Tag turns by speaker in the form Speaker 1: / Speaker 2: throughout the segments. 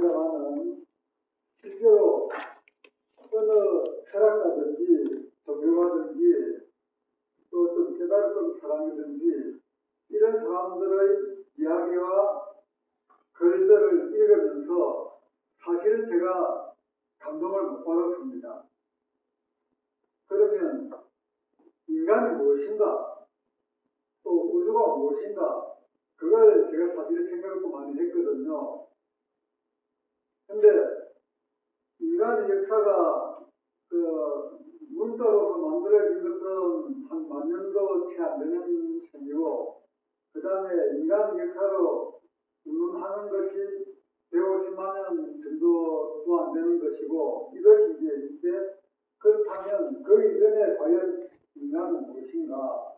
Speaker 1: 합니다만은 실제로 어느 철학가든지 종교가든지 또 어떤 깨달았던 사람이든지 이런 사람들의 이야기와 글들을 읽으면서 사실은 제가 감동을 못 받았습니다. 그러면 인간이 무엇인가? 또 우주가 무엇인가? 그걸 제가 사실 생각도 많이 했거든요. 근데 인간의 역사가 문자로서 만들어진 것은 한 10,000년도 채 안 되는 셈이고, 그 다음에 인간의 역사로 운운하는 것이 150만 년 정도도 안 되는 것이고, 이것이 이제 그렇다면 그 이전에 과연 인간은 무엇인가?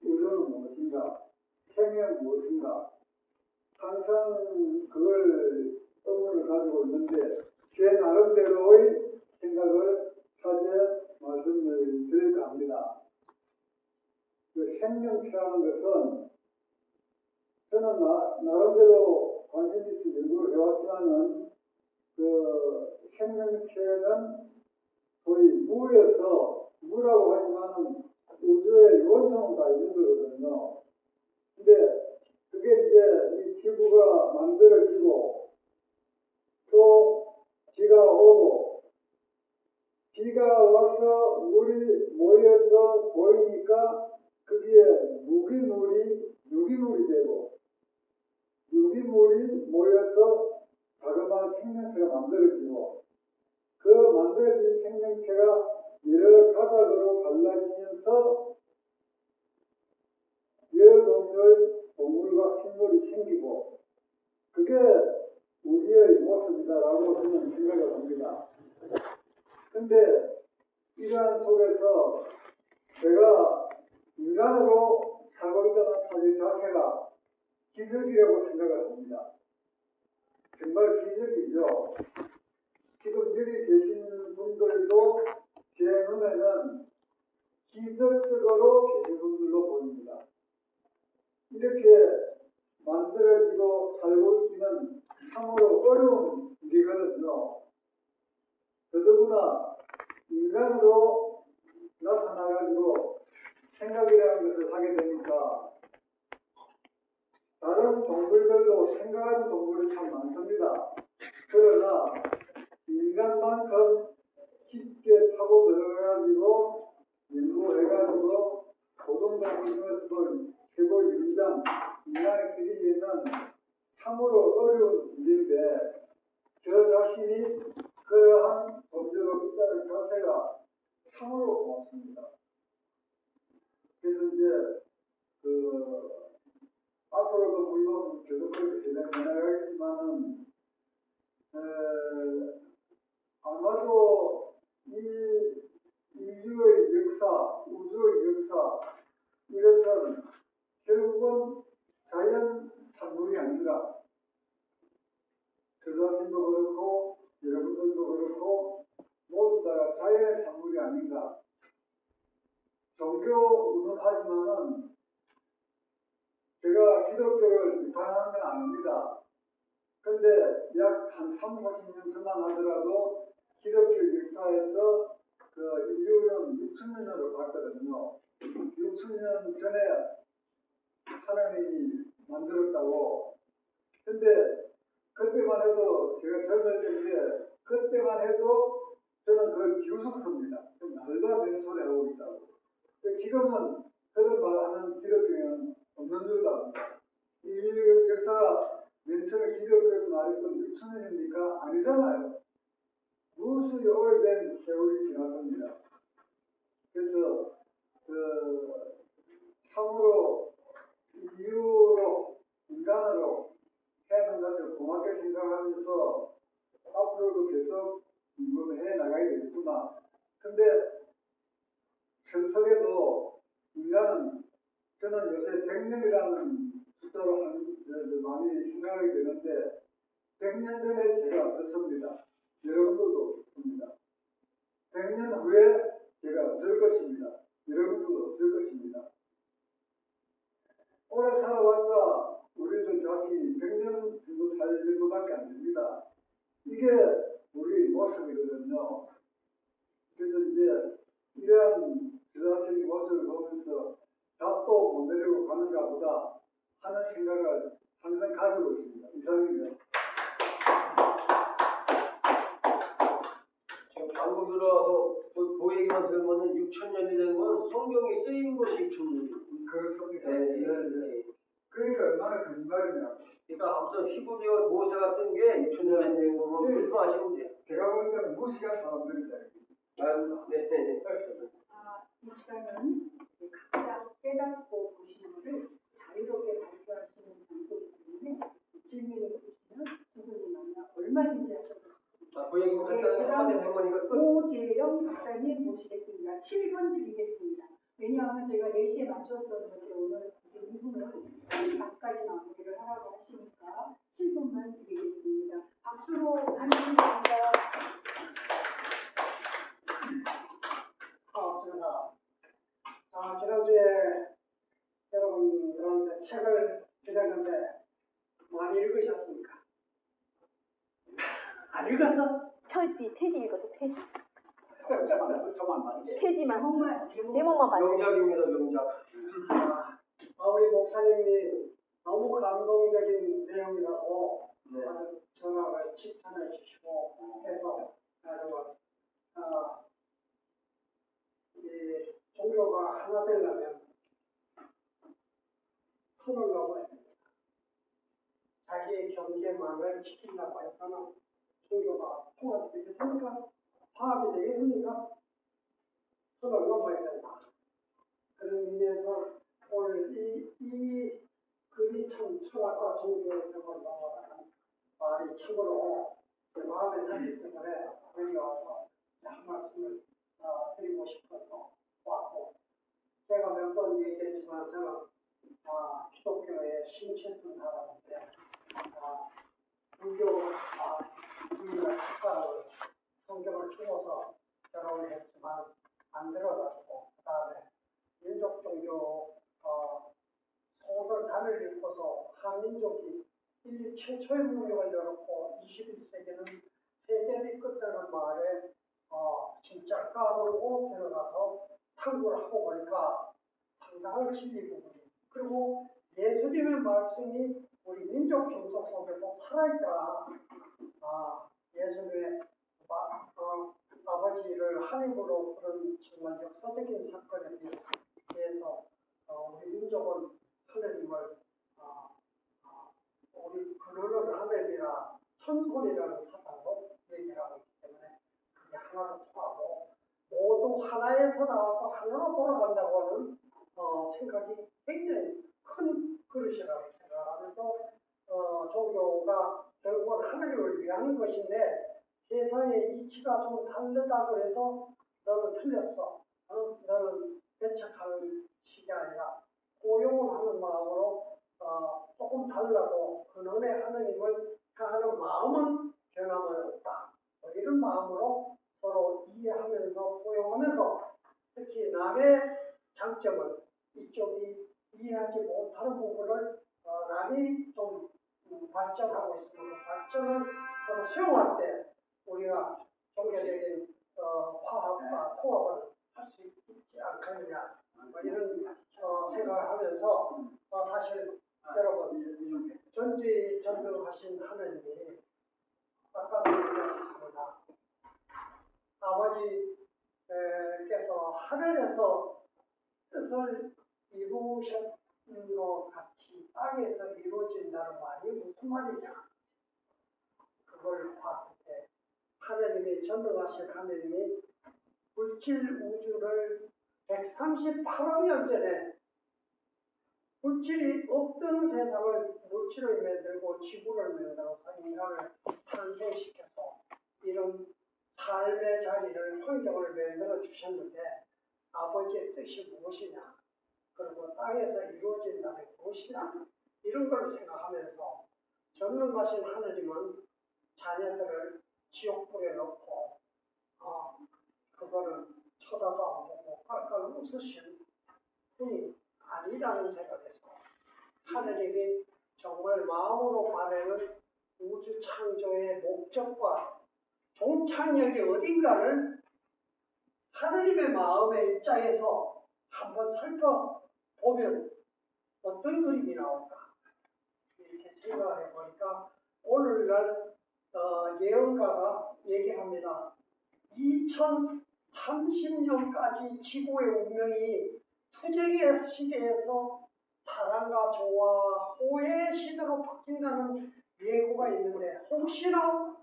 Speaker 1: 우주는 무엇인가? 생명은 무엇인가? 항상 그걸 의문을 가지고 있는데 제 나름대로의 생각을 사전 말씀을 드릴까 합니다. 그 생명체라는 것은 저는 나름대로 관심 있어 연구를 해왔지만은 그 생명체는 거의 무에서 무라고 하지만은 우주의 원천은 다 있는 거거든요. 근데 그게 이제 이 지구가 만들어지고 또 비가 오고 비가 와서 물이 모여서 보이니까 거기에 유기물이 되고 유기물이 모여서 자그마한 생명체가 만들어지고 그 만들어진 생명체가 여러 가닥으로 갈라지면서 여러 종류의 동물과 식물이 생기고 그게 우리의 모습이다라고 저는 생각을 합니다. 근데 이러한 속에서 제가 인간으로 살고 있다는 사실 자체가 기적이라고 생각을 합니다. 정말 기적이죠. 지금 여기 계신 분들도 제 눈에는 기적적으로 계신 분들로 보입니다. 이렇게 만들어지고 살고 있기는 참으로 어려운 일이거든요. 더더구나 인간으로 나타나가지고 생각이라는 것을 하게 되니까 다른 동물들도 생각하는 동물이 참 많습니다. 그러나 인간만큼 깊게 파고 들어가가지고 연구해가지고 고등동물 중에서도 최고 유리장 인간의 길이에는 참으로 어려운 일인데 저 자신이 그러한 범죄로 있다는 자체가 참으로 고맙습니다. 그래서 이제 앞으로도 물론 계속 그렇게 진행해나가겠지만은 아마도 이 인류의 역사, 우주의 역사 이것은 결국은 자연 산물이 아닌가. 저 자신도 그렇고 여러분들도 그렇고 모두 다 자연의 산물이 아닌가. 종교는 하지만은 제가 기독교를 비판하는 건 아닙니다. 근데 약 한 30-40년 전만 하더라도 기독교 역사에서 그 인류는 6,000년으로 갔거든요. 6,000년 전에 하나님이 만들었다고. 근데 그때만 해도 제가 젊을 때인데 그때만 해도 저는 그걸 비웃었습니다. 좀 말도 안 되는 소리 하고 있다고. 지금은 그런 말하는 기독교는 없는 줄 압니다. 인류 역사 맨 처음에 기독교에서 말했던 6,000년입니까? 아니잖아요. 무수히 오래된 세월이 지났습니다. 그래서 참으로 인류로 인간으로 해는 것을 고맙게 생각하면서 앞으로도 계속 인문해 나가야 되겠구나. 근데 철석에도 인간은 저는 요새 100년이라는 숫자로 많이 생각하게 되는데 100년 전에 제가 없었습니다. 여러분들도 없습니다. 100년 후에 제가 없을 것입니다. 여러분들도 없을 것입니다. 오래 살아왔자 우리들 자신이 100년 정도 살 정도밖에 안 됩니다. 이게 우리 모습이거든요. 그래서 이제 이러한 지자체의 모습을 보면서 답도 못 내리고 가는가 보다 하는 생각을 항상 가지고 있습니다. 이상입니다.
Speaker 2: 지금 방금 들어와서 그 얘기만 들으면은 6,000년이 된 건 성경이 쓰인 것이 6,000년이에요.
Speaker 1: 그렇습니다.
Speaker 2: 네.
Speaker 1: 그러니까 얼마나 거짓말이냐.
Speaker 2: 그러니까 아무튼 히브리어 모세가 쓴 게 6,000년 된 거면
Speaker 1: 네.
Speaker 2: 그것도 아시면 돼요.
Speaker 1: 제가 볼 때는 무시한 사람들이다.
Speaker 2: 네.
Speaker 3: 이 시간은 각자 깨닫고 보시는 것을 자유롭게 발표하시는 장소이기 때문에 질문을 주시면 누구니 만나 얼마든지 하셔도 좋습니다.
Speaker 2: 그 얘기 못했다는 한마디 할머니가
Speaker 3: 오재영 박사님 모시겠습니다. 7분 드리겠습니다. 왜냐하면 저희가 4시에 맞췄었는데 오늘 이분은 1시 반까지 마무리를 하라고 하시니까 7분만 드리겠습니다. 박수로 환영드립니다.
Speaker 4: 반갑습니다. 지난주에 여러분들한테 책을 드렸는데 많이 읽으셨습니까? 안 읽었어?
Speaker 5: 태지 읽어서 태지.
Speaker 4: 저만 말이지.
Speaker 5: 태지만.
Speaker 3: 제목만
Speaker 5: 제목만 봐요.
Speaker 2: 명작입니다, 명작.
Speaker 4: 우리 목사님이 너무 감동적인 내용이라고
Speaker 2: 네.
Speaker 4: 아주 전화를 칭찬해 주시고 해서 아주 이 종교가 하나 되려면 선을 넘어야 됩니다. 자기의 경계만을 지키려고 해서는 종교가 통합이 되겠습니까? 화합이 되겠습니까? 선을 넘어야 된다. 그런 의미에서 오늘 이 글이 참 철학과 종교의 벽을 넘어가는 말이 참으로 제 마음에 들기 때문에 여기 와서 한 말씀을 드리고 싶어서 왔고, 제가 몇 번 얘기했지만 저는 기독교의 심취했던 사람인데 불교가 책가를 성경을 주고서 결혼을 했지만 안 들어가지고 그 다음에 민족 종교 소설 단을 읽고서 한민족이 인류 최초의 문명을 열었고 21세기는 세계를 이끌다는 말에 진짜 까부르고 들어가서 탐구를 하고 보니까 상당한 진리 부분이, 그리고 예수님의 말씀이 우리 민족 정서 속에도 살아있더라. 예수님의 아버지를 하나님으로 부른 정말 역사적인 사건에 대해서 우리 민족은 하나님을 우리 근원을 하나님이라 천손이라는 사상으로 얘기를 하고 있기 때문에 그게 하나로 통하고 모두 하나에서 나와서 하나로 돌아간다고 하는 생각이 굉장히 큰 그릇이라고 생각하면서 종교가 결국은 하나님을 위한 것인데 세상의 이치가 좀 다르다 그래서 너는 틀렸어. 너는 배척하는 식이 아니라 고용을 하는 마음으로 조금 달라도 근원의 하느님을 향하는 마음은 변함은 없다. 이런 마음으로 서로 이해하면서 포용하면서 특히 남의 장점을 이쪽이 이해하지 못하는 부분을 남이 좀 발전하고 있으면 그 발전을 서로 수용할 때 우리가 종교적인 화합과 통합을 할 수 있지 않겠느냐 이런 생각을 하면서 사실 여러분 전지전능하신 하느님이 아까도 얘기하셨습니다. 아버지께서 하늘에서 뜻을 이루셨던 것 같이 땅에서 이루어진다는 말이 무슨 말이냐? 그걸 봤을 때 하느님이 전능하신 하느님이 물질 우주를 138억 년 전에 물질이 없던 세상을 물질을 만들고 지구를 만들어서 인간을 탄생시켜서 이런 삶의 자리를 환경을 만들어 주셨는데 아버지의 뜻이 무엇이냐, 그리고 땅에서 이루어진다는 게 무엇이냐, 이런 걸 생각하면서 전능하신 하느님은 자녀들을 지옥불에 넣고 그거는 쳐다도 안 보고 깔깔 웃으신 분이 아니라는 생각에서 하느님이 정말 마음으로 바라는 우주 창조의 목적과 종착역이 어딘가를 하느님의 마음의 입장에서 한번 살펴보면 어떤 그림이 나올까 이렇게 생각을 해보니까 오늘날 예언가가 얘기합니다. 2030년까지 지구의 운명이 투쟁의 시대에서 사랑과 조화, 호혜의 시대로 바뀐다는 예고가 있는데 혹시나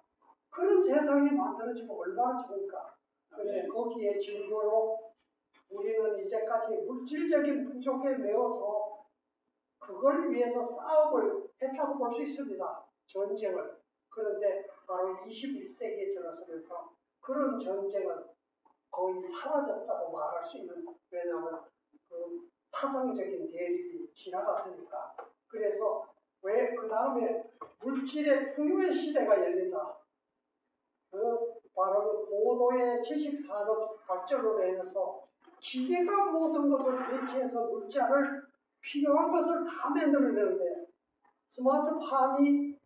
Speaker 4: 그런 세상이 만들어지면 얼마나 좋을까. 그런데 거기에 증거로 우리는 이제까지 물질적인 부족에 매여서 그걸 위해서 싸움을 했다고 볼 수 있습니다. 전쟁을. 그런데 바로 21세기에 들어서면서 그런 전쟁은 거의 사라졌다고 말할 수 있는, 왜냐하면 그 사상적인 대립이 지나갔으니까. 그래서 왜 그 다음에 물질의 풍요의 시대가 열린다. 바로 그 고도의 지식산업 발전으로 인해서 기계가 모든 것을 대체해서 물자를 필요한 것을 다 만들어내는데 스마트팜이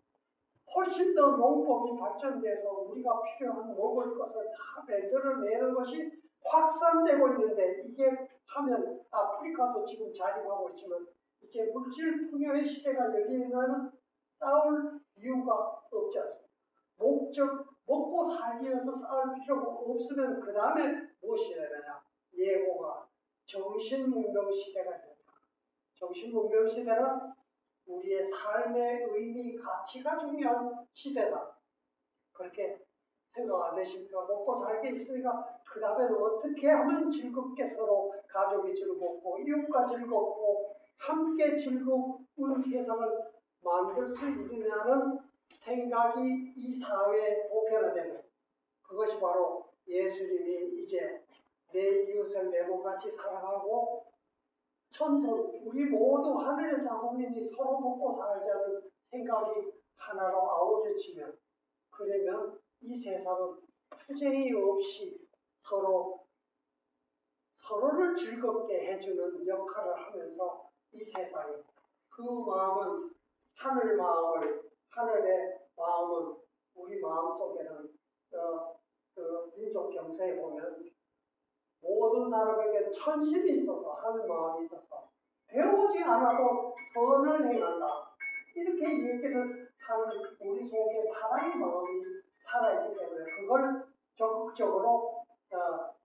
Speaker 4: 훨씬 더 농법이 발전돼서 우리가 필요한 먹을 것을 다 만들어내는 것이 확산되고 있는데 이게 하면 아프리카도 지금 자립하고 있지만 이제 물질 풍요의 시대가 열리면 싸울 이유가 없지 않습니까? 목적, 먹고 살기 위해서 싸울 필요가 없으면 그 다음에 무엇이 되느냐? 예고가 정신문명 시대가 된다. 정신문명 시대는 우리의 삶의 의미, 가치가 중요한 시대다. 그렇게 생각 안 되십니까? 먹고 살게 있으니까 그 다음에는 어떻게 하면 즐겁게 서로 가족이 즐겁고 이웃과 즐겁고 함께 즐거운 세상을 만들 수 있느냐는 생각이 이 사회에 보편화되는 그것이 바로 예수님이 이제 내 이웃을 내 몸같이 사랑하고 천성 우리 모두 하늘의 자손이니 서로 돕고 살자는 생각이 하나로 아우러지면 그러면 이 세상은 투쟁이 없이 서로를 즐겁게 해주는 역할을 하면서 이 세상이 그 마음은 하늘의 마음은 우리 마음 속에는 그 민족 경서에 보면 모든 사람에게 천심이 있어서 하는 마음이 있어서 배우지 않아도 선을 행한다. 이렇게 얘기를 하는 우리 속에 사랑의 마음이 살아있기 때문에 그걸 적극적으로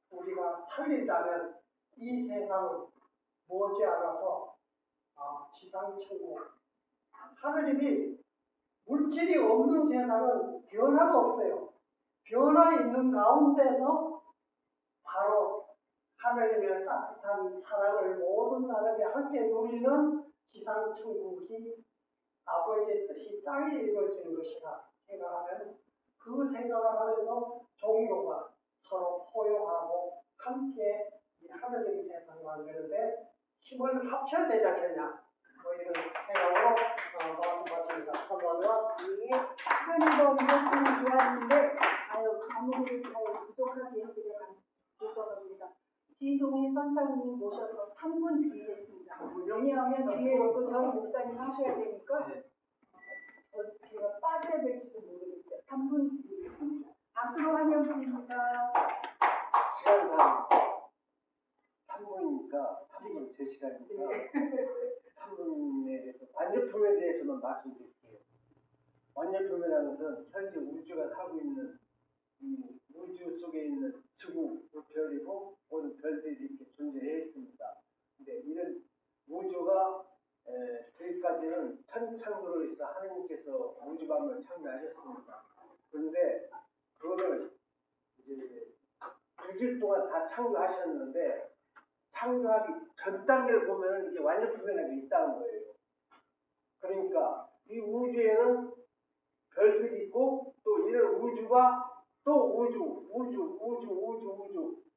Speaker 4: 우리가 살린다면 이 세상은 머지않아서 지상천국 하느님이 물질이 없는 세상은 변화가 없어요. 변화 있는 가운데서 바로 하느님의 따뜻한 사랑을 모든 사람이 함께 누리는 지상천국이 아버지의 뜻이 땅에 이루어지는 것이라 생각하면 그 생각을 하면서 종교가 서로 포용하고 함께 이 하느님 세상을 만드는데 힘을 합쳐야 되지 않겠냐 뭐 이런 생각으로 말씀 마칩니다. 감사합니다.
Speaker 3: 시간이 더 있었으면 좋았는데 아무리 잘 부족하게 해드려 죄송합니다. 지종희 선사님 모셔서 3분 드리겠습니다. 왜냐하면 뒤에 또 저희 목사님 하셔야 되니까 제가 빠져야 될지도 모르겠어요. 3분 드리겠습니다. 박수로 환영드립니다.
Speaker 2: 시간상 3분이니까 3분 제 시간이니까 3분에 대해서 완제품에 대해서만 말씀드릴게요. 완제품이라는 것은 현재 우주가 하고 있는 이 우주 속에 있는 지구, 별이고 모든 별들이 이렇게 존재해 있습니다. 근데 이런 우주가 여기까지는 천창조로 해서 하나님께서 우주만을 창조하셨습니다. 그런데 그거를 이제 6일 동안 다 창조하셨는데 창조하기 전 단계를 보면 이게 완전품이라는 게 있다는 거예요. 그러니까 이 우주에는 별들이 있고 또 이런 우주가 또 우주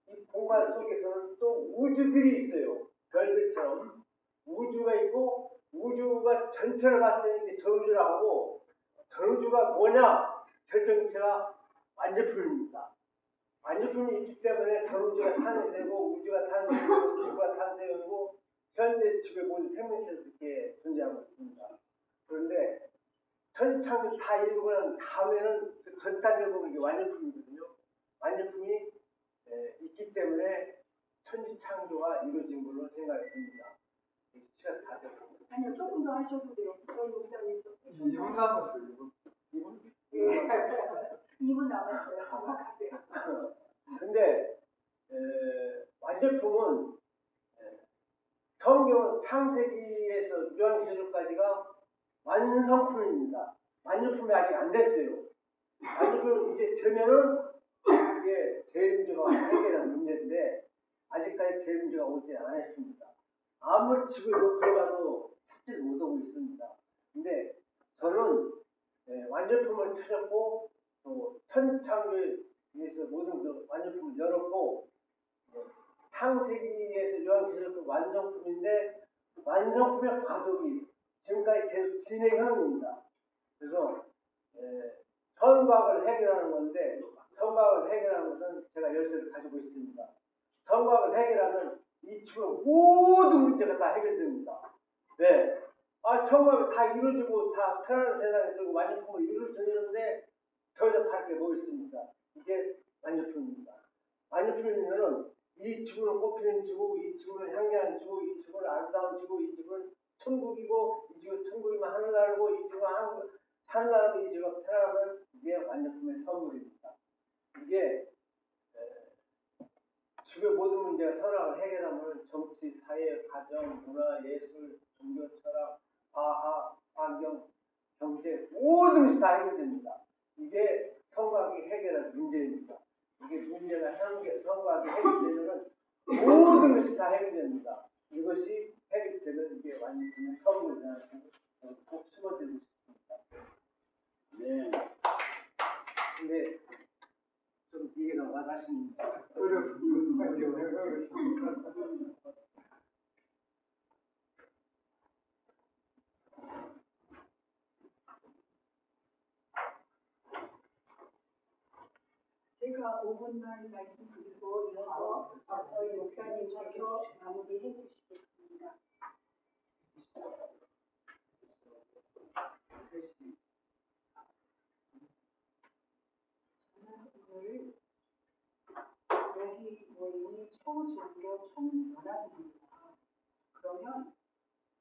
Speaker 2: 이 공간 속에서는 또 우주들이 있어요. 별들처럼 우주가 있고 우주가 전체를 봤을 때 전우주라고 하고 전우주가 뭐냐? 전체가 완전품입니다. 완전품이 있기 때문에 전우주가 탄생되고 우주가 탄생되고 지구가 탄생되고 현재 지구의 모든 생명체도 이렇게 존재하고 있습니다. 그런데 천지창조 다 이루고 난 다음에는 그 전 단계 보면 이게 완전품이거든요. 완전품이 있기 때문에 천지창조가 이루어진 걸로 생각이 듭니다. 시간 다 됐고.
Speaker 3: 아니요, 조금 더 하셔도 돼요. 저희 목사님 좀.
Speaker 1: 2분 남았어요. 2분.
Speaker 3: 2분 남았어요. 정확하세요.
Speaker 2: 근데 완전품은 성경 창세기에서 요한계시록까지가 완성품입니다. 완전품이 아직 안 됐어요. 완전품 이제 되면은 이게 죄 문제가 해결하는 문제인데 아직까지 죄 문제가 오지 않았습니다. 아무리 집을 긁어봐도 찾지를 못하고 있습니다. 근데 저는 완전품을 찾았고 또 천지창조에 위해서 모든 그 완전품을 열었고 창세기에서 요한계시록 완성품인데 완성품의 과도기 지금까지 계속 진행형입니다. 그래서 선과학을 해결하는 건데 선과학을 해결하는 것은 제가 열쇠를 가지고 있습니다. 선과학을 해결하면 이 지금 모든 문제가 다 해결됩니다. 네. 선과학이 다 이루어지고 다 편안한 세상에 들고 완전품을 이루어지는데 더 이상 바랄 게 뭐 있습니까? 이게 완전품입니다. 완전품이면은 이 지구는 꽃피는 지구, 이 지구는 향기하는 지구, 이 지구는 아름다운 지구, 이 지구는 천국이고, 이 지구 천국이면 하늘나라고, 이 지구가 하늘나라고, 이 지구가 편안하면 이게 완전품의 선물입니다. 이게 지구의 모든 문제가 선악을 해결하면 정치, 사회, 가정, 문화, 예술, 종교, 철학, 과학, 환경, 경제 모든 것이 다 해결됩니다. 이게 선과학이 해결할 문제입니다. 이게 문제가 선과학이 해결되면 모든 것이 다 해결됩니다. 이것이 해결되면 이게 완전히 선물이라는 걸 꼭 심어드리고 싶습니다. 네. 근데 좀 이해가 와닿습니다.
Speaker 1: 어렵습니다.
Speaker 3: 제가 5분만 말씀드리고 이어서 저희 목사님께서 마무리해 주시겠습니다. 저는 오늘 여기 모임이 초종교 총연합입니다. 그러면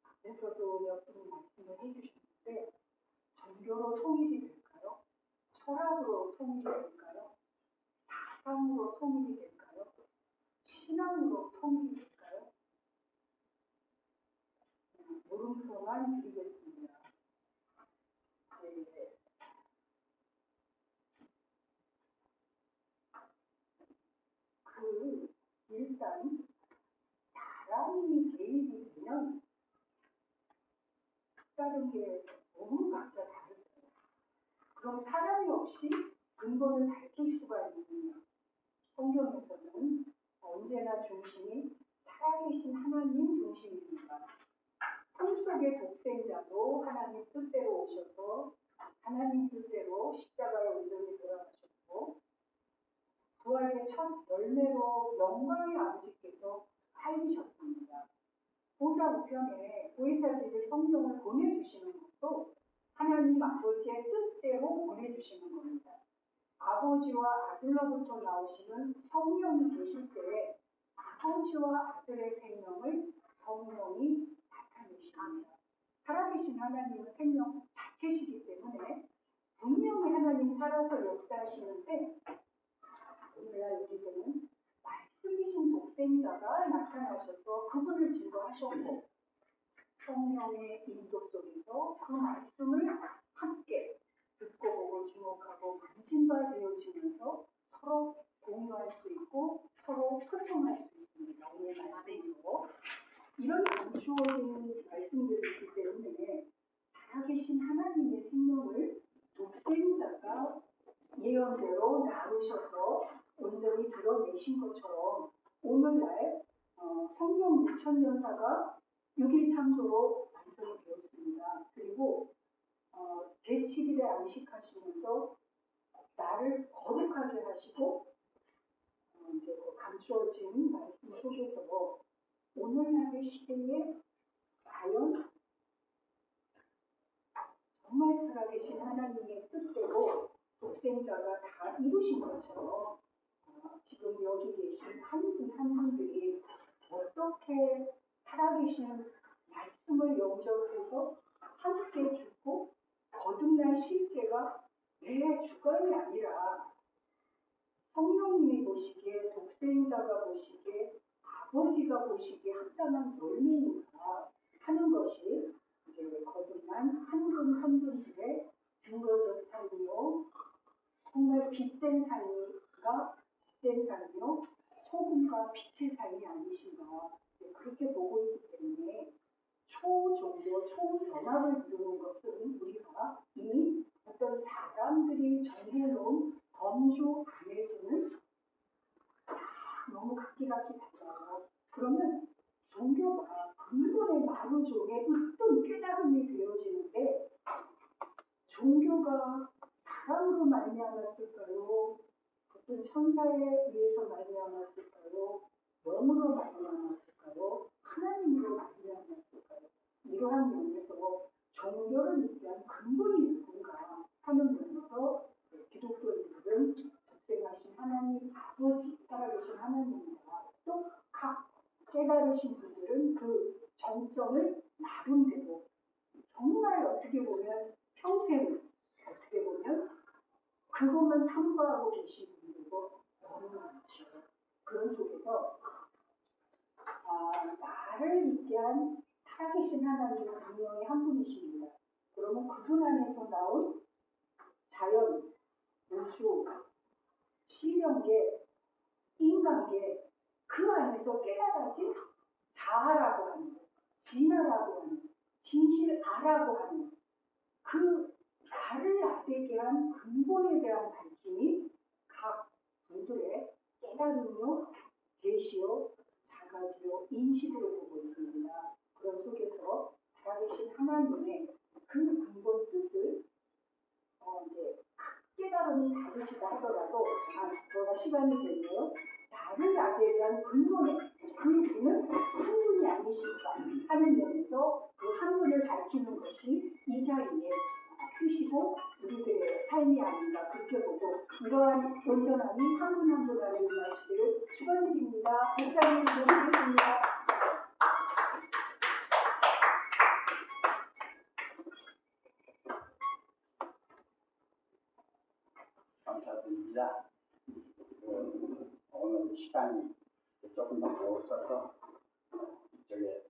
Speaker 3: 앞에서도 몇 분 말씀을 해주셨는데 종교로 통일이 될까요? 철학으로 통일이 될까요? 사상으로 통일이 될까요? 신앙으로 통일이 될까요? 물음표만 드리겠습니다. 일단 사람이 개입이 되면 다른 게 너무 각자 다르죠. 그럼 사람이 없이 근본을 밝힐 수가 있느냐? 성경에서는 언제나 중심이 살아계신 하나님 중심입니다. 꿈속의 독생자도 하나님 뜻대로 오셔서 하나님 뜻대로 십자가의 온전히 돌아가셨고 부활의 첫 열매로 영광의 아버지께서 살리셨습니다. 보좌 우편에 보혜사직의 성령을 보내주시는 것도 하나님 아버지의 뜻대로 보내주시는 겁니다. 아버지와 아들로부터 나오시는 성령이 계실 때에 아버지와 아들의 생명을 성령이 나타내십니다. 살아계신 하나님은 생명 자체시기 때문에 분명히 하나님 살아서 역사하시는데 오늘날 우리들은 말씀이신 독생자가 나타나셔서 그분을 증거하셨고 성령의 인도 속에서 그 말씀을 함께 듣고 보고 주목하고 관심바 되어지면서 서로 공유할 수 있고 서로 소통할 수 있습니다. 오늘 말씀으로 이런 감추어진 말씀들이 있기 때문에 살아계신 하나님의 생명을 독생자가 예언대로 나누셔서 온전히 드러내신 것처럼 오늘날 성령 6천년사가 6일 창조로 완성이 되었습니다. 그리고 제7일에 안식하시면서 나를 거룩하게 하시고 이제 그 감추어진 말씀 속에서 오늘날의 시대에 과연 정말 살아계신 독생자가 다 이루신 것처럼 지금 여기 계신 한 분 한 분들이 어떻게 살아계신 말씀을 영접해서 함께 죽고 거듭난 실제가 내 주관이 아니라 성령님이 보시기에 독생자가 보시기에 아버지가 보시기에 합당한 열매인가 하는 것이 이제 거듭난 한 분 한 분들의 증거적 삶이요. 정말 빛된 삶이가 빛된 삶이요. 소금과 빛의 삶이 아니신가. 그렇게 보고 있기 때문에 초종교, 초연합을 이루는 것은 우리가 이미 어떤 사람들이 정해놓은 범주 안에서는 너무 각기각기 달라요. 그러면 종교가 근본의 마루종에 어떤 깨달음이 되어지는데 종교가 사람으로 말미암았을까요? 어떤 천사에 의해서 말미암았을까요? 영으로 말미암았을까요? 하나님으로 말미암았을까요? 이러한 면에서 종교를 위한 근본이 누군가 하는 면에서 기독교인들은 독생하신 하나님 아버지, 살아계신 하나님입니다. 또 각 깨달으신 분들은 그 정점을 나름대로 정말 어떻게 보면 평생 어떻게 보면 그것만 탐구하고 계신 분들도 너무 많죠. 그런 속에서 나를 있게 한 살아계신 하나님은 분명히 한 분이십니다. 그러면 그분 안에서 나온 자연, 우주, 시명계, 인간계 그 안에서 깨달아진 자아라고 하는 진화라고 하는 진실아라고 하는 그 나를 나되게 한 근본에 대한 밝힘이 각 분들의 깨달음이요, 계시요, 자각이요, 인식으로 보고 있습니다. 그런 속에서 살아계신 하나님의 그 근본 뜻을 이제 각 깨달음이 다르시다 하더라도 제가 시간이 되네요. 나를 나되게 한 근본에 그 분은 한 분이 아니실까 하는 면에서 그 한 분을 밝히는 것이 이 자리에 쓰시고 우리들의 삶이 아닌가 그렇게 보고 이러한 온전함이 한 분 한 분 안에 임하시기를 축원드립니다. 목사님 모시겠습니다.
Speaker 6: 감사드립니다. 오늘 시간이 조금 더 없어서 이쪽에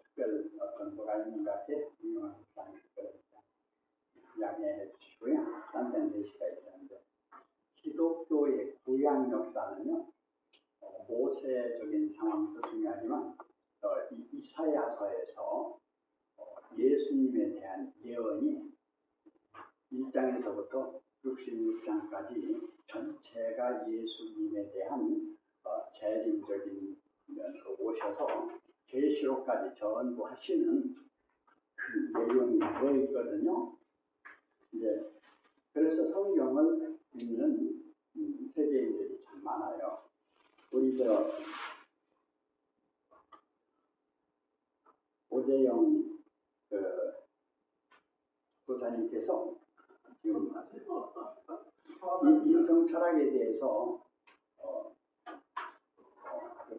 Speaker 6: 특별 전도가 있는 것 같아요. 유명한 목사님께서 이야기해 주시고요. 딴 예시가 있는데 기독교의 구약 역사는요. 모세적인 상황도 중요하지만 이사야서에서 예수님에 대한 예언이 1장에서부터 66장까지 전체가 예수님에 대한 재림적인 면으로 오셔서 계시록까지 전부 하시는 그 내용이 들어있거든요. 이제 그래서 성경을 읽는 세계인들이 참 많아요. 우리 오재영 도사님께서 지금 인성 철학에 대해서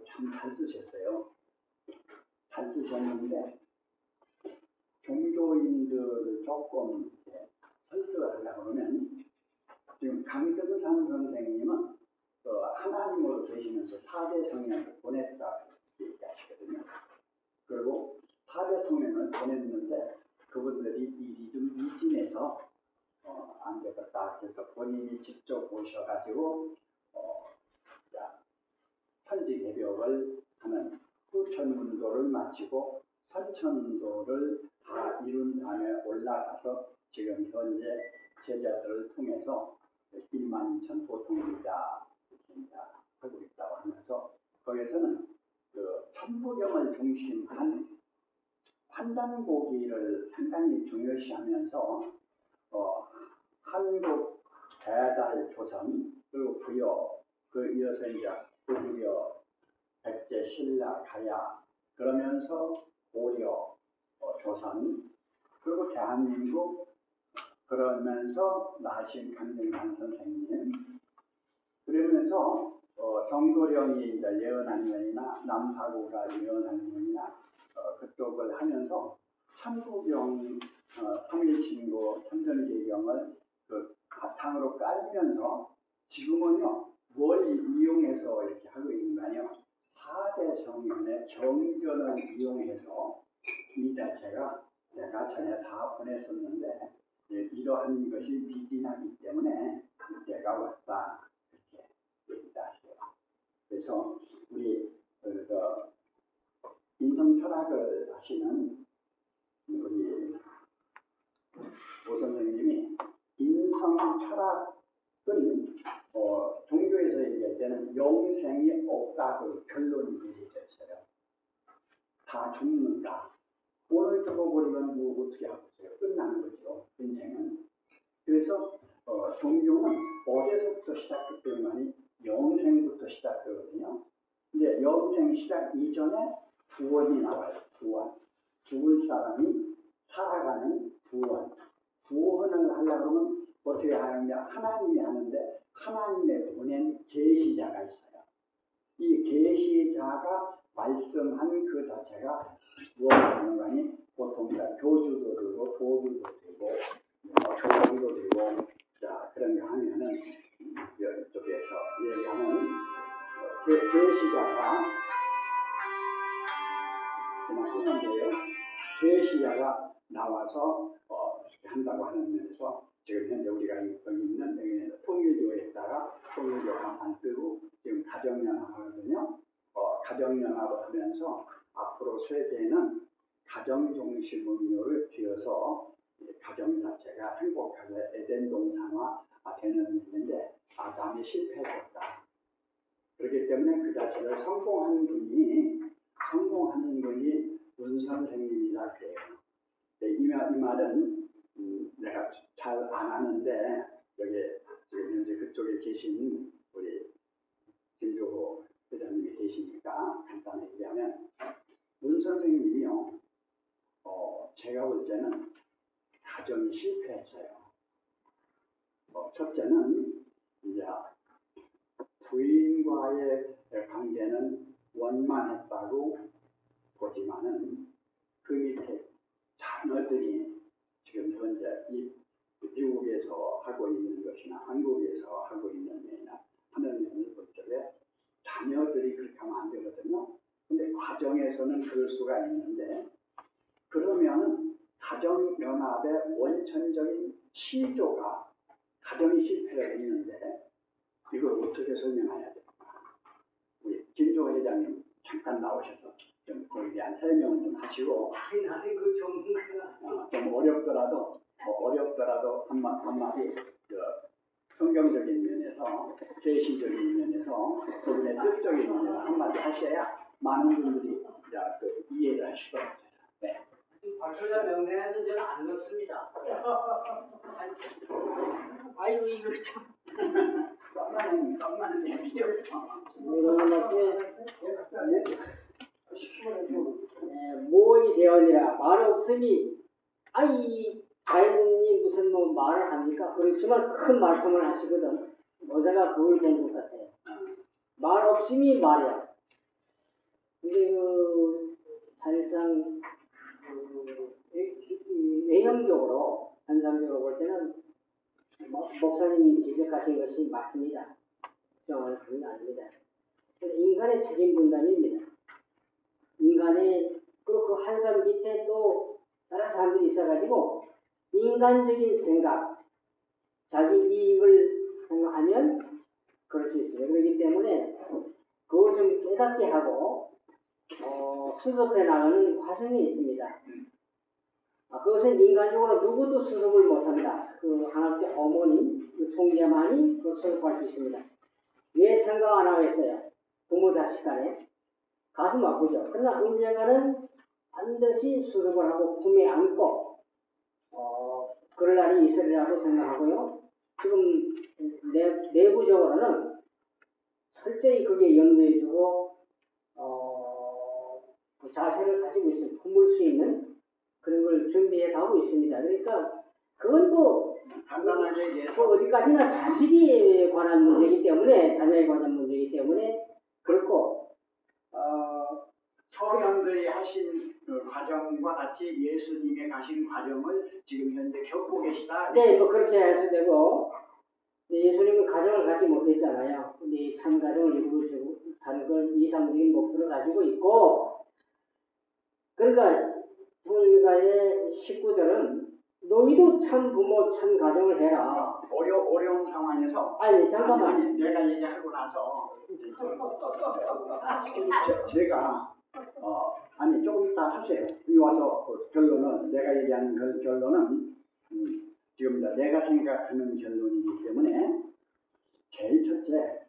Speaker 6: 참 잘 쓰셨어요. 잘 쓰셨는데 종교인들을 조금 설득을 하려고 그러면 지금 강정삼 선생님은 하나님으로 계시면서 4대 성령을 보냈다 얘기하시거든요. 그리고 4대 성령을 보냈는데 그분들이 일이 좀 미진해서 안 되겠다. 그래서 본인이 직접 오셔가지고 천지 개벽을 하는 후천문도를 마치고 선천도를 다 이룬 다음에 올라가서 지금 현재 제자들을 통해서 1만 2천 보통자 하고 있다고 하면서 거기서는 그 천부경을 중심한 환단고기를 상당히 중요시하면서 한국 배달 조선 그리고 부여 그 이어서 이제 고구려 백제 신라 가야 그러면서 고려 조선 그리고 대한민국 그러면서 나신 강정환 선생님 정도령이 이제 예언한 면이나 남사구가 예언한 면이나 그쪽을 하면서 삼구경, 삼일신고, 삼전계경을 그 바탕으로 깔면서 지금은요 뭘 이용해서 이렇게 하고 있는가요? 4대 성현의 경전을 이용해서 이 자체가 내가 전에 다 보냈었는데 이러한 것이 미진하기 때문에 내가 왔다 이렇게 얘기하세요. 그래서 우리 인성 철학을 하시는 우리 오 선생님이 인성 철학은 종교에서 얘기할 때는 영생이 없다 그 결론이 내려졌어요. 다 죽는다. 오늘 죽어버리면 뭐 어떻게 하겠어요? 끝나는 거죠. 인생은. 그래서 종교는 어디서부터 시작됐더니 영생부터 시작되거든요. 이제 영생 시작 이전에 구원이 나와요. 구원. 죽을 사람이 살아가는 구원. 구원을 하려고 하면 어떻게 하느냐? 하나님이 하는데 하나님의 보낸 계시자가 있어요. 이 계시자가 말씀한 그 자체가 무엇을 하는 거니? 보통 교주도 되고 도주도 되고 교주도 되고 자 그런 거 하면은 이쪽에서 얘기하는 계시자가 그냥 하는데요. 계시자가 나와서 이렇게 한다고 하는 면에서 지금 현재 우리가 여기 있는 여기는 통일교회에다가 통일교 간판 뜨고 지금 가정연합하거든요. 가정연합을 하면서 앞으로 세계는 가정중심의료를 뒤어서 가정 자체가 행복하게 에덴 동산화 되는 일인데 아담이 실패했었다. 그렇기 때문에 그 자체를 성공하는 분이 문 선생님이라 그래요. 이 말은 내가 잘 안 하는데 여기 지금 현재 그쪽에 계신 우리 김조호 회장님이 계시니까 간단히 얘기하면 문 선생님이요. 제가 볼 때는 가정이 실패했어요. 첫째는 이제 부인과의 관계는 원만했다고 보지만은 그 밑에 자녀들이 지금 현재 미국에서 하고 있는 것이나 한국에서 하고 있는 면이나 하는 면을 볼 적에 자녀들이 그렇게 하면 안 되거든요. 근데 과정에서는 그럴 수가 있는데 그러면 가정연합의 원천적인 시조가 가정이 실패를 했는데 이걸 어떻게 설명해야 될까? 우리 김조 회장님 잠깐 나오셔서 좀 거기에 대한 설명을 좀 하시고
Speaker 2: 나는 그 전문가가
Speaker 6: 좀 어렵더라도 한마디 성경적인 면에서 계시적인 면에서 그분의 뜻적인 면에서 한마디 하셔야 많은 분들이 이해를 하실 것 같아요. 네.
Speaker 2: 박효자 명단에는 저는 안 넣습니다. 아이고 이거 참.
Speaker 6: 깜만한 얘기죠.
Speaker 7: 모원이 되어니라 말 없음이 아이 자연이 무슨 뭐 말을 합니까? 그렇지만 큰 말씀을 하시거든. 어제가 그걸 본 것 같아요. 말 없음이 말이야. 근데 사실상 외형적으로 현상적으로 볼 때는 목사님이 지적하신 것이 맞습니다. 정확한 그건 아닙니다. 인간의 책임 분담입니다. 인간의 그리고 그 한 사람 밑에 또 다른 사람들이 있어가지고 인간적인 생각, 자기 이익을 생각하면 그럴 수 있습니다. 그렇기 때문에 그걸 좀 깨닫게 하고 수습해 나가는 과정이 있습니다. 그것은 인간적으로 누구도 수습을 못합니다. 그 한학적 어머님, 그 총재만이 그걸 수습할 수 있습니다. 왜 생각 안 하겠어요? 부모 자식 간에 가슴 아프죠. 그러나 언젠가는 반드시 수습을 하고 품에 안고 그럴 날이 있으리라고 생각하고요. 지금 내부적으로는 철저히 그게 염두에 두고 그 자세를 가지고 있습니다. 품을 수 있는 그런 걸 준비해 가고 있습니다. 그러니까 그건 뭐
Speaker 6: 간단하게
Speaker 7: 그 어디까지나 자식에 관한 문제이기 때문에 자녀에 관한 문제이기 때문에 그렇고
Speaker 6: 서령들이 하신 그 과정과 같이 예수님이 가신 과정을 지금 현재 겪고 계시다.
Speaker 7: 네, 뭐 그렇게 해도 되고 예수님은 가정을 갖지 못했잖아요. 근데 참 가정을 이루어주고 다른 걸 이상적인 목표를 가지고 있고 그러니까 우리가의 식구들은 너희도 참 부모 참 가정을 해라.
Speaker 6: 어려운 상황에서
Speaker 7: 아니 잠깐만.
Speaker 6: 아니, 내가 얘기하고 나서 제가 아니 조금 이따 하세요. 여기 와서 그 결론은 내가 얘기하는 그 결론은 지금 내가 생각하는 결론이기 때문에 제일 첫째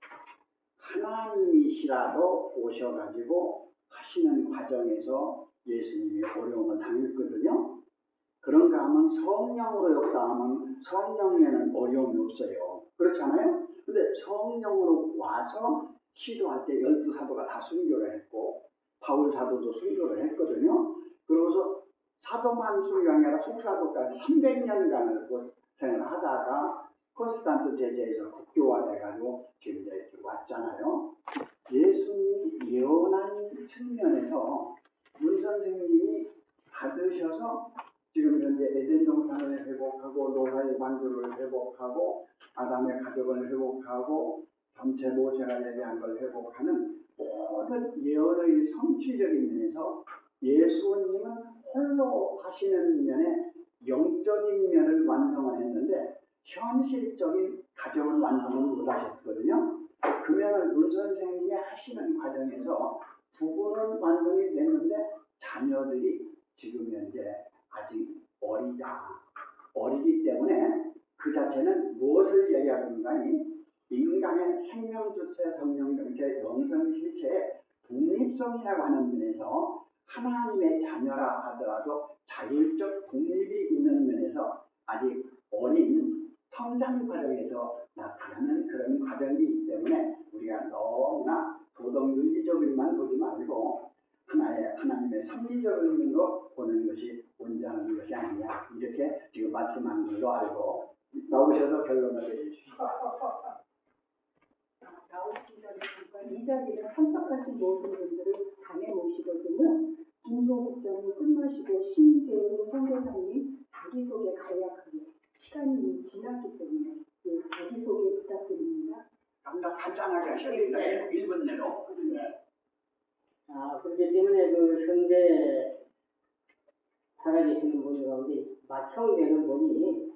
Speaker 6: 하나님이시라도 오셔가지고 하시는 과정에서 예수님이 어려움을 당했거든요. 그런가 하면 성령으로 역사하면 성령에는 어려움이 없어요. 그렇잖아요? 근데 성령으로 와서 시도할 때 12사도가 다 순교를 했고 바울 사도도 순교를 했거든요. 그러고서 사도만 순교가 아니라 속사도까지 300년간을 고생을 하다가 콘스탄트 제재에서 국교화돼가지고 지금 이제 왔잖아요. 예수님이 예언한 측면에서 문 선생님이 받으셔서 지금 현재 에덴 동산을 회복하고 노아의 왕조를 회복하고 아담의 가족을 회복하고 전체 모세가 얘기한 걸 회복하는 모든 예언의 성취적인 면에서 예수님은 홀로 하시는 면에 영적인 면을 완성을 했는데 현실적인 가정을 완성을 못하셨거든요. 그 면을 문 선생님이 하시는 과정에서 부부는 완성이 됐는데 자녀들이 지금 현재 아직 어리기 때문에 그 자체는 무엇을 얘기하는가 하니 인간의 생명주체, 성령정체, 영성실체의 독립성이라고 하는 면에서 하나님의 자녀라 하더라도 자율적 독립이 있는 면에서 아직 어린 성장 과정에서 나타나는 그런 과정이기 때문에 우리가 너무나 도덕윤리적인만 보지 말고 하나님의 섭리적인 면으로 보는 것이 온전한 것이 아니냐 이렇게 지금 말씀한 걸로 알고 나오셔서 결론을 내주십시오.
Speaker 3: 나오시기 전에 잠깐 이 자리에 참석하신 모든 분들을 당에 모시거든요. 김종국장님 끝나시고 신재훈 선교사님 자기소개 간략하게 시간이 지났기 때문에 자기소개 부탁드립니다.
Speaker 6: 간단하게 하셔야 됩니다. 1분 내로.
Speaker 7: 그렇기 때문에 그 현재 살아계시는 분 가운데 맏형 분이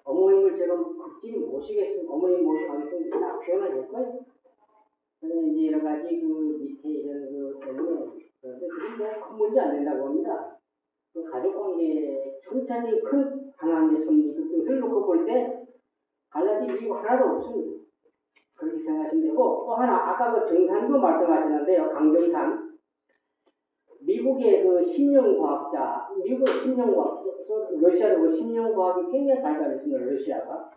Speaker 7: 어머님을 제가 극진히 모시겠습니다. 어머님 모셔가겠습니다. 딱 표현을 했고요. 저는 이제 여러 가지 그 밑에 이런 그 때문에 그런데 그게 큰 문제 안 된다고 합니다. 그 가족관계에 천차적인 큰 하나님의 섭리 그 뜻을 놓고 볼 때 갈라질 이유가 하나도 없습니다. 그렇게 생각하시면 되고 또 하나 아까 그 정산도 말씀하셨는데요. 강정산 미국의 그 심령과학자 미국 심령과학 러시아도 그 심령과학이 굉장히 발달했습니다. 러시아가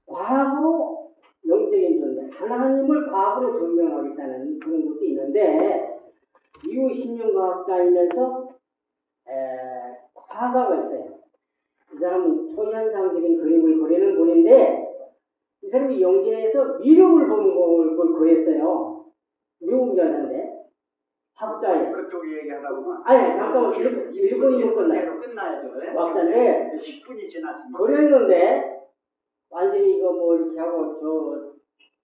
Speaker 7: 과학으로 영적인 존재 하나님을 과학으로 증명하겠다는 그런 것도 있는데 미국 심령과학자이면서 화가가 있어요. 이 사람은 초현상적인 그림을 그리는 분인데 이 사람이 영계에서 미륵을 보는 걸 그렸어요. 미국 여자인데 학자예요.
Speaker 6: 그쪽 얘기하다 보면
Speaker 7: 아니 잠깐만 1분이면 끝나요.
Speaker 6: 끝나야죠.
Speaker 7: 막단에
Speaker 6: 10분이 지났습니다.
Speaker 7: 그랬는데 완전히 이거 뭐 이렇게 하고 저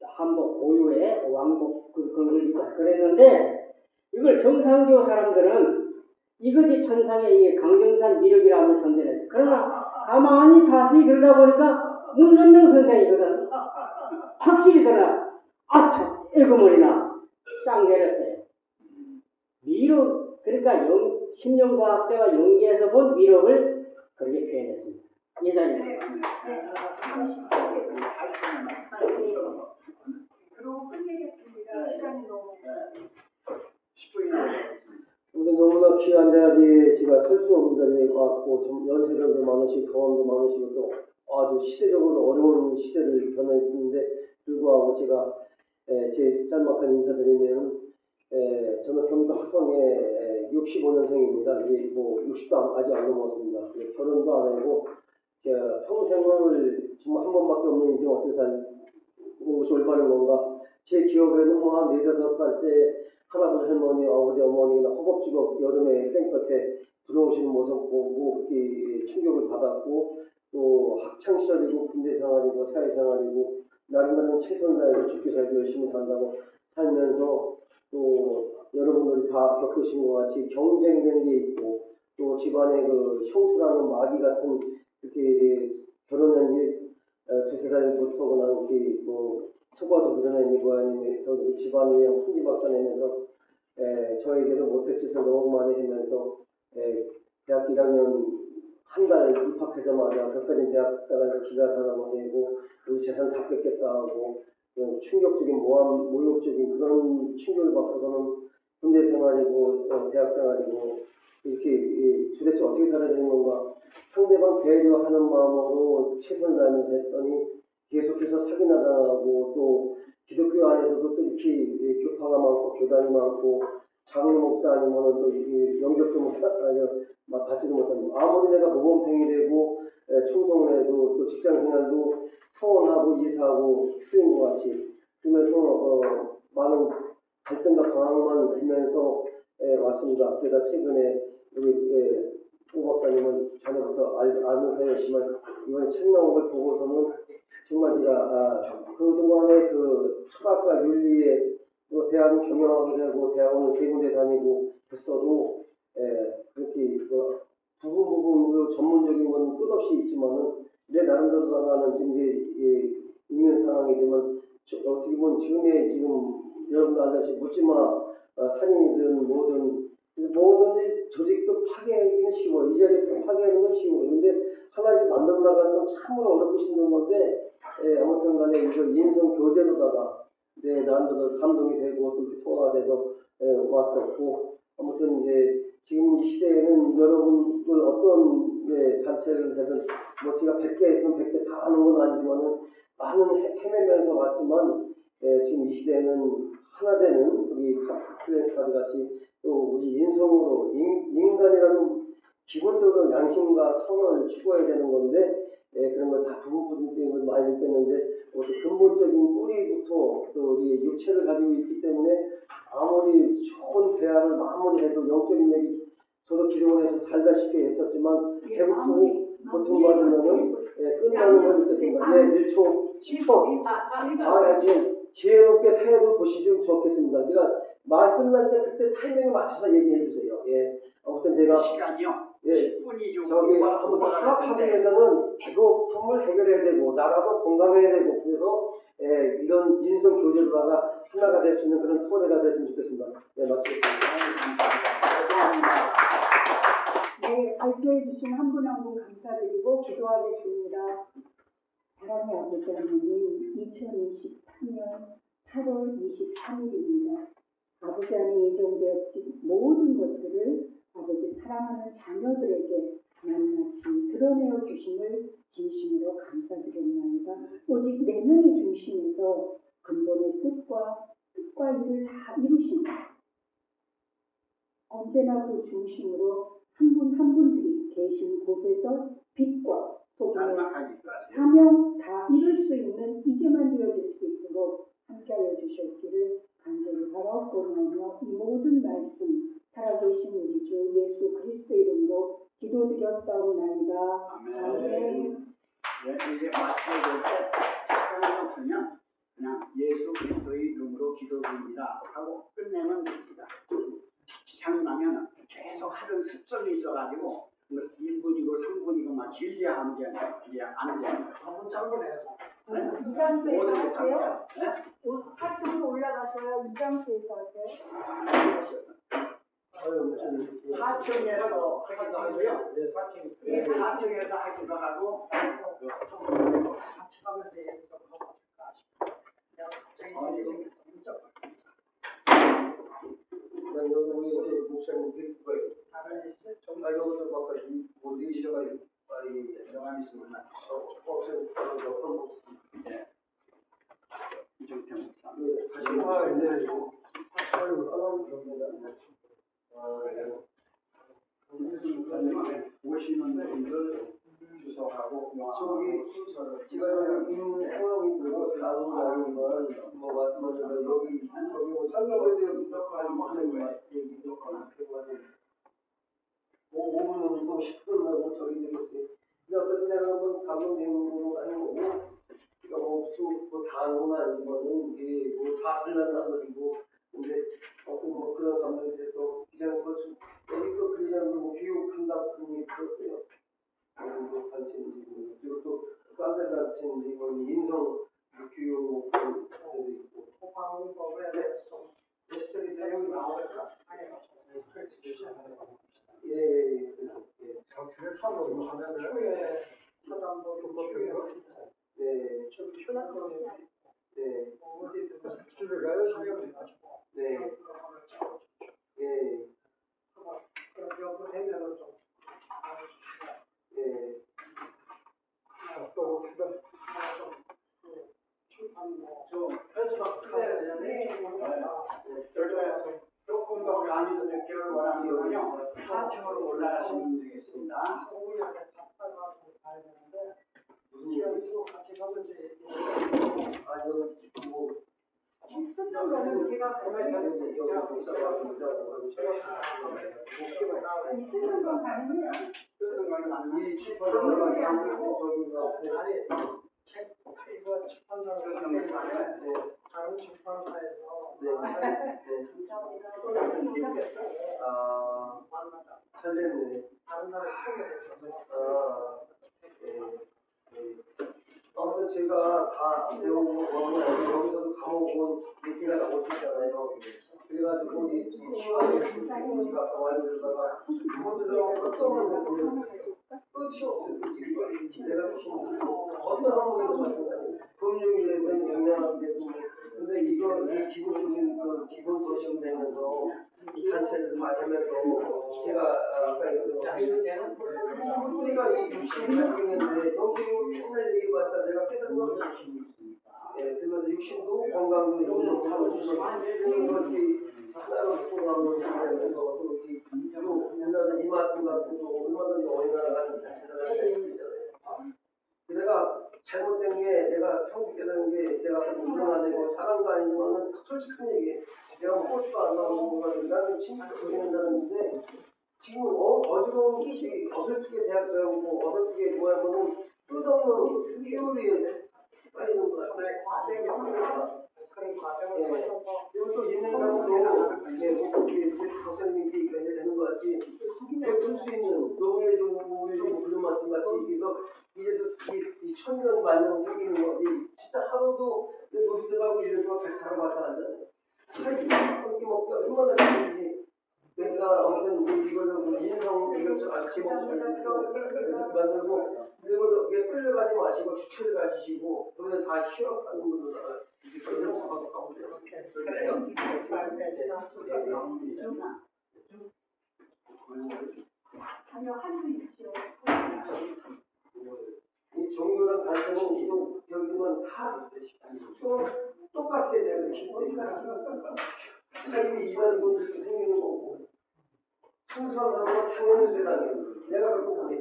Speaker 7: 한복 고유에 왕복 그런 걸 입고 그랬는데 이걸 정상교 사람들은 이것이 천상의 이 강정산 미륵이라고 선전했어. 그러나 가만히 자세히 들여다보니까 문선명 선생이거든. 확실히 드러나. 아차 에그머리나 싹 내렸어요. 미륵 그러니까 심령과학자가 연계해서 본 미륵을 그렇게 표현했습니다. 이상입니다.
Speaker 3: 그러고 끝내겠습니다. 시간이 너무
Speaker 6: 10분이 남았습니다.
Speaker 4: 근데 너무나 귀한 자리에 제가 설 수 없는 자리에 왔고 좀 연세들도 많으시고 경험도 많으시고 또 아주 시대적으로 어려운 시대를 견했는데 불구하고 제가 제 짤막한 인사드리면 저는 경기도 학성에 65년생입니다. 이제 뭐 60도 아직 안 넘었습니다. 결혼도 안 하고
Speaker 8: 평생을 정말 한 번밖에 없는 인생 어떻게 살고 것이 올바른 건가? 제 기억에는 뭐 한 4~5살째 할아버지 할머니 아버지 어머니가 허겁지겁 여름에 땡볕에 들어오시는 모습 보고 이렇게 충격을 받았고 또 학창 시절이고 군대 생활이고 사회 생활이고 나름대로 최선을 다해서 죽기 살기 열심히 산다고 살면서 또 여러분들이 다 겪으신 것 같이 경쟁되는 게 있고 또 집안에 그 형수라는 마귀 같은 이렇게 결혼한 지 2~3달부터 이렇게 뭐 속아서 밀어내고 아니면 집안에 풍지박산 내면서 저에게도 못할 짓을 너무 많이 하면서 대학 1학년 한 달 입학하자마자 그까지 대학 가서 기가사라고 내고 우리 재산 다 뺏겠다 하고 충격적인 모욕적인 그런 충격을 받고서는 군대 생활이고 대학 생활이고 이렇게 도대체 어떻게 살아야 되는 건가 상대방 배려하는 마음으로 최선을 다하면서 했더니 계속해서 사기나 당하고 또 기독교 안에서도 또 이렇게 교파가 많고 교단이 많고 장로 목사 아니면은 또 영접도 받지도 못하는 아무리 내가 모범생이 되고 충성을 해도 또 직장 생활도 사원하고 이사하고 쓰인 것 같이 그러면서 많은 갈등과 방황만 하면서 왔습니다. 그러다 최근에 우리 오 박사님은 전에부터 아는 사이였지만 이번에 책 나온 걸 보고서는 정말 제가 그동안의 그 철학과 윤리에 또 대학을 경영하게 되고 대학원을 3군데 다니고 했어도 그렇게 부분 전문적인 건 끝없이 있지만은 내 나름대로 나가는 지금 이제 있는 상황이지만 어떻게 보면 지금 여러분들 알다시피 묻지마 산인이든 모든 조직도 파괴하기는 쉬워. 이 자리에서 파괴하는 건 쉬워. 근데 하나를 만들어 나가는 건 참으로 어렵고 힘든 건데 아무튼 간에 이거 인성 교제로다가 나름대로 감동이 되고 또 통화가 돼서 왔었고 아무튼 이제 지금 이 시대에는 여러분들 어떤 단체를 하든 뭐 제가 100개 했던 100개 다 하는 건 아니지만은 많은 헤매면서 왔지만 지금 이 시대에는 하나 되는 우리 클래스카드 같이 또 우리 인성으로 인간이라는 기본적으로 양심과 선을 추구해야 되는 건데 그런 걸 다 부분 때문에 많이 느꼈는데 근본적인 뿌리부터 또 우리 육체를 가지고 있기 때문에 아무리 좋은 대화를 마무리해도 영적인 얘기 저도 기도원에서 살다시피 했었지만 배고프고 고통받으면은 끝나는 걸 느꼈습니다. 1초, 10초. 지금 지혜롭게 사역을 보시면 좋겠습니다. 제가 말 끝날 때 그때 타이밍에 맞춰서 얘기해 주세요. 아무튼 제가
Speaker 6: 시간이요. 10분이 좀
Speaker 8: 저기 한번 파악하기 위해서는 배고픔을 해결해야 되고 나라도 건강해야 되고 그래서 이런 인성 교제로다가 하나가 될 수 있는 그런 토대가 됐으면 좋겠습니다. 마치겠습니다.
Speaker 3: 네, 발표해 주신 한 분 한 분 감사드리고 기도하겠습니다. 사랑의 아버지 하나님, 2023년 8월 23일입니다. 아버지 안에 예정되었던 모든 것들을 아버지 사랑하는 자녀들에게 낱낱이 드러내어 주심을 진심으로 감사드렸나이다. 오직 내면의 중심에서 근본의 뜻과 일을 다 이루신다. 언제나 그 중심으로 한 분 한 분들이 계신 곳에서 빛과 소금의 사명 다 이룰 수 있는 이제만 되어질 수 있도록 함께하여 주셨기를 간절히 바라옵고나며 이 모든 말씀 살아계신 우리 주 예수 그리스도 이름으로 기도드렸사옵나이다. 아멘.
Speaker 6: 이제 마쳐야 될 때 시간이 없으면 그냥 예수 그리스도의 이름으로 기도드립니다 하고 끝내면 됩니다. 하고 나면 계속 하는 습성이 있어가지고 1분이고 3분이고 막 길게 하면 이게 안 돼요.
Speaker 4: 한번 짧은 해요.
Speaker 3: 이장소에서 하세요? 4층으로 올라가셔야 이장소에서 하세요?
Speaker 6: 4층에서 하기도 하고요. 4층에서 하기도 하고 4층 하면서 얘기도 하고
Speaker 8: 우리 목사님 뵙고 정말 여기서 막 이 시간에
Speaker 6: 영암 있으면
Speaker 8: 목사님
Speaker 6: 이종태 목사. 오시는 분들
Speaker 8: 주소하고 저기 제가 임소영이도 나오는 뭐 말씀하신 대로 여기 뭐 참가번에 대한 무조건 무조건 뭐 5분은 또 10분 하고 저기 되겠어요. 근데 어쨌든 내가 한번 감독님으로 하는 거고 그러니까 뭐다 하는 건 아니지만은 이게 뭐다 잘난 사람들이고 근데 어떤 뭐 그런 감독에서 또 기장에서 여기 또 그냥 뭐 교육한다고 그런 게 있었어요. 뭐 단체인지 그리고 또 딴데 단체인지 뭐 인성 교육 단체도 있고
Speaker 4: 소방법에 대해서 좀 시스템이 내용이 나오니까
Speaker 8: 예.
Speaker 1: 정치를 사고 하면은
Speaker 4: 추후에 사단법이 추후에
Speaker 8: 네.
Speaker 4: 좀 효과적인
Speaker 8: 네.
Speaker 4: 어디든
Speaker 1: 집에 가요.
Speaker 4: 활용해가지고
Speaker 8: 네. 예.
Speaker 4: 그렇게 연구 되면은 좀
Speaker 8: 예.
Speaker 1: 또 시간
Speaker 4: 출판 뭐
Speaker 1: 현수막 조금 더 강의도 듣기를 원하는군요. 4층으로 올라가시면 되겠습니다.
Speaker 4: 오후에 답변하고 가야 되는데
Speaker 8: 무슨
Speaker 4: 시간 쓰고 같이 가면서
Speaker 8: 아니요 뭐
Speaker 3: 쓰는 거는 제가 아니 쓰는 건 가능해요.
Speaker 8: 이 출판사가
Speaker 4: 아니 책 이거 출판사를 하는데 다른 출판사에서
Speaker 3: 또 나중에 기다렸어요.
Speaker 4: 만나자
Speaker 8: 설레네.
Speaker 4: 다른 사람 소개해줘서
Speaker 8: 아무튼 제가 다 배운 거는 여기서도 감옥은 얘기가 오시잖아요. 그래가지고 이 시간에 제가 더 많이 들다가 그분들하고 끝도 없는 끝이 없어요. 내가 어떤 항목에서 금융에 대한 영향을 되고 근데 이거 이 기본적인 그 기본 도심 되면서 이 단체를 다 하면서 제가 아까 얘기했던 우리가 이 60년인데 여기 맨날 얘기해봤자 내가 깨달은 건 60이 있습니다. 예, 그러면서 60도 건강도 있고 이렇게 하나로 묶고 가면 되면서 또 이렇게 또 우리나라 이 말씀 같은 거 얼마든지 어느 나라가 단체를 할 수 있잖아요. 내가 잘못된 게 내가 평소 깨달은 게 내가 불편하고 사람도 아니지만은 솔직한 얘기 내가 고추가 안 나오는 거가 나는 진짜 고생한 사람인데 지금 어지러운 게 어설프게 대학 배우고 어설프게 뭐하면은 끝없는 피오리에 빠지는 거야.
Speaker 4: 과정이 없어서 그런 과정을 거쳐서
Speaker 8: 그리고 또 인생상으로 어떻게 박사님이 얘기하는 것 같이 베풀 수 있는 노무현 정부 그런 말씀 같이 그래서 이 천년 만년 생기는 거지 진짜 하루도 내 노비들하고 이래서 같이 살아봤다 하잖아요. 함께 먹자 얼마나 좋은지 내가 아무튼 이거는 인성 이걸 아침 이렇게 만들고 그리고 이게 끌려가지 마시고 주체를 가지시고 그러면 다 휴업하는 분들 이렇게 끌려 잡아서 가면 돼요. 그래요?
Speaker 3: 아니요 한도 있죠.
Speaker 8: 이 종교랑 단체는 이동 여기는 다 똑같아야 돼요. 타입이 이런 분들이 생기는 거고 순수한 사람은 당연히 세상이에요. 내가 그렇게 보니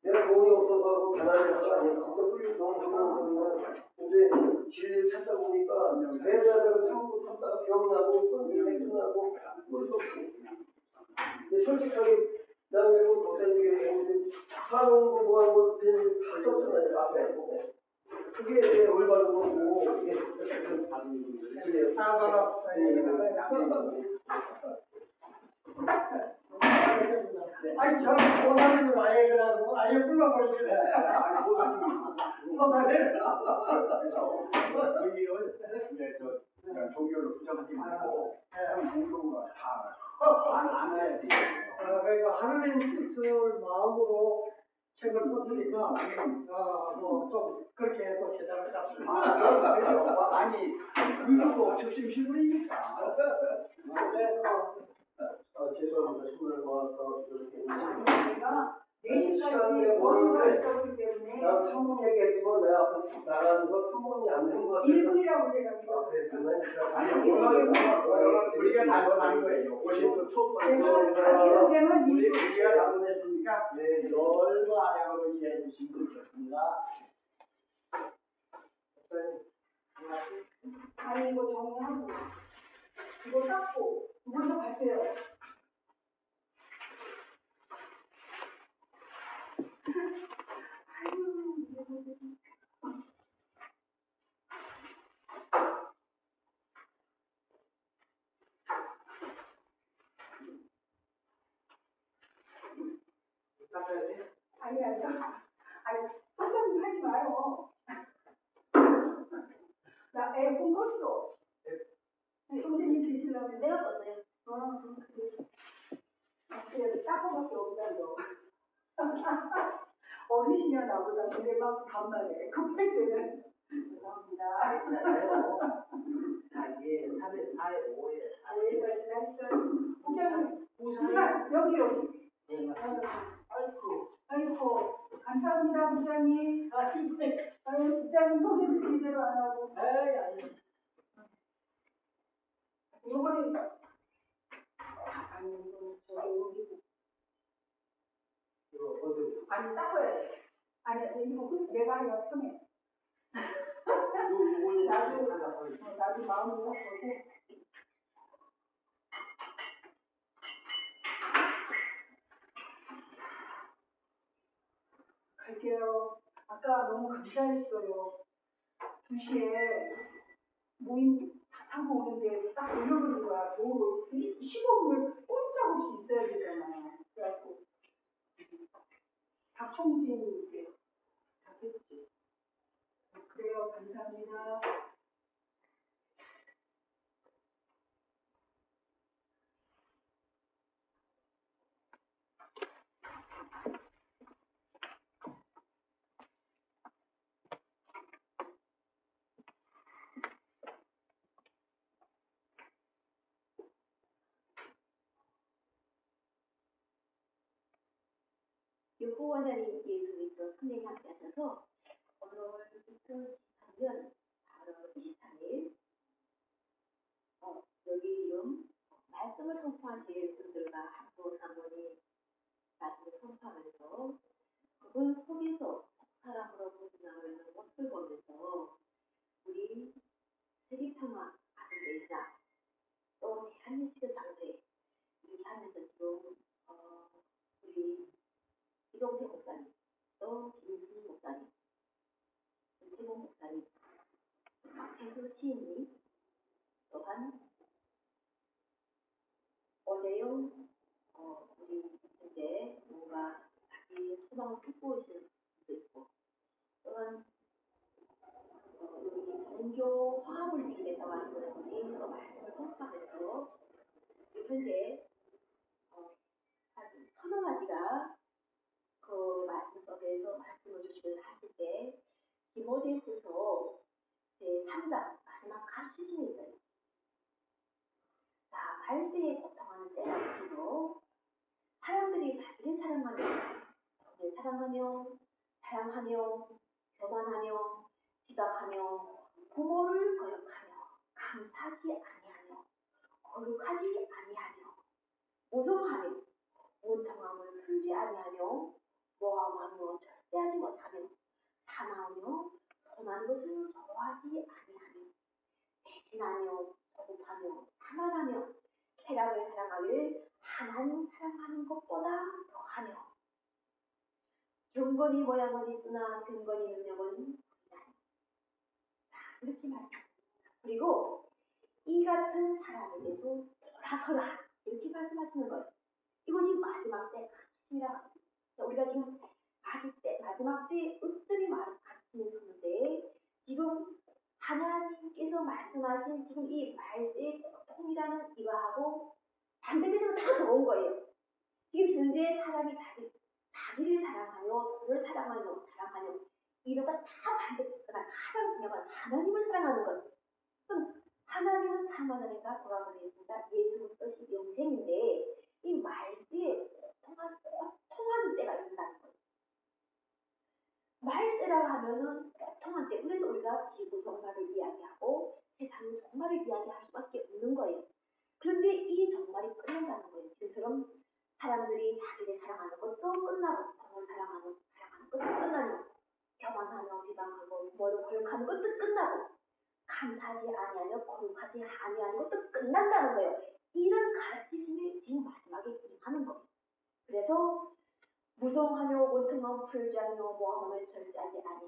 Speaker 8: 내가 돈이 없어서 가난한 사람이 아니었어. 진짜 훌륭 너무 좋은 근데 진리를 찾다 보니까 매자들을 참고 참다가 병나고 끝나고 끝도 없이 근데 솔직하게 나는 일본 목사님이 사는 거 뭐하는 거 그냥 다 썼잖아요. 앞에 그게 올바른 거고 그래요.
Speaker 4: 다 아니 저는 보사님을 아예 그냥 아예 불러버리시네.
Speaker 1: 의미를 이제 그냥 종교를 부정하지 말고 종교가 다 안 해야 돼요.
Speaker 4: 그러니까 하나님 뜻을 마음으로 책을 썼으니까 뭐 좀 그렇게 또 계산을 해놨습니다.
Speaker 1: 아니 그것도 적심신문이니까.
Speaker 8: 죄송합니다. 신문을 모아서 이렇게
Speaker 3: 제가 4시까지
Speaker 8: 시간에
Speaker 3: 모의가 있었기 때문에
Speaker 8: 난 3분 얘기했지만 내가 앞에서 나가는 거 3분이 안 된 거 같아요.
Speaker 3: 1분이라고 제가
Speaker 8: 그래서
Speaker 6: 아니 오늘 우리가 당번한 거예요. 50분
Speaker 3: 제가 자기소개만
Speaker 6: 우리 우리가 당번했으니까 넓은 안양으로 이해해 주시면 좋겠습니다.
Speaker 3: 아니 이거 정리하고 이거 닦고 먼저 가세요. 아니 선생님 하지 마요. 나 에어컨 껐어. 선생님 계시려면 내가 껐어요. 그래 닦아밖에 없다고. 어르신이야 나보다 근데 막 반말해. 급할 때는 죄송합니다.
Speaker 2: 예, 3회, 4회, 5회,
Speaker 3: 부장님 부산 여기.
Speaker 2: 네, 맞습니다.
Speaker 3: 아이고 감사합니다 부장님. 아유 부장님 소개도 제대로 안 하고. 요번에 아니 이거 저기 옮기고. 아니 닦아야 돼. 아니 이거 내가 하려 편해. 나도 마음을 바꿔서. 갈게요. 아까 너무 감사했어요. 2시에 모임 차 타고 오는데 딱 올려버린 거야. 도로 15분을 꼼짝없이 있어야 되잖아. 그래갖고 박총진님께 답했지. 그래요. 감사합니다.
Speaker 5: 유보원장님 예수님께서 선생님 함께 하셔서 오늘 2013년 8월 23일 여기 지금 말씀을 선포하실 분들과 학부 사모님 말씀을 선포하면서 그분 속에서 사람으로 보존하는 모습을 보면서 우리 세계평화 가정대사 또 대한민국의 장세 이렇게 하면서 지금 우리 이동태 목사님, 또 김순희 목사님, 김태봉 목사님, 박태수 시인님, 또한 오재용 우리 현재 뭔가 자기 소망을 품고 계시는 분도 있고, 또한 여기 지금 종교 화합을 위해서 하시는 분이 또 말씀을 선포하면서 현재 한 서너 가지가 그 말씀 속에서 말씀을 주시면서 하실 때 디모데후서 제3장 마지막 가르치심이 있어요. 자, 말세에 고통하는 때가 있고 사람들이 자기를 사랑하며 교만하며 비방하며 부모를 거역하며 감사하지 아니하며 거룩하지 아니하며 무성하며 원통함을 풀지 아니하며 모함하며 절대하지 못하며 사나우며 선한 것을 좋아하지 아니하며 배신하며 보급하며 자만하며 쾌락을 사랑하길 하나님 사랑하는 것보다 더하며 경건이 모양은 있으나 근거리 능력은 없나니. 이렇게 말씀합니다. 그리고 이 같은 사람에게서 돌아서라 이렇게 말씀하시는 거예요. 이것이 마지막 때 가르침이라고 합니다. 우리가 지금 마지막 때 으뜸이 가르치는 소인데 지금 하나님께서 말씀하신 지금 이 말세의 고통이라는 이거하고 반대되면 다 좋은 거예요. 지금 현재 사람이 자기를 사랑하며 돈을 사랑하며 이런 거 다 반대되거나 가장 중요한 건 하나님을 사랑하는 것. 그럼 하나님은 사망하니까 돌아가고 있습니다. 예수 그리스도시 영생인데 이 말세에 고통하는 때가 있다는 거예요. 말세라고 하면은 고통한 때. 그래서 우리가 지구 종말을 이야기하고 세상 종말을 하지 아니하는 것도 끝난다는 거예요. 이런 가르치심이 지금 마지막에 임하는 거예요. 그래서 무성하며 원통함 풀지하며 모함을 절제하지 아니하며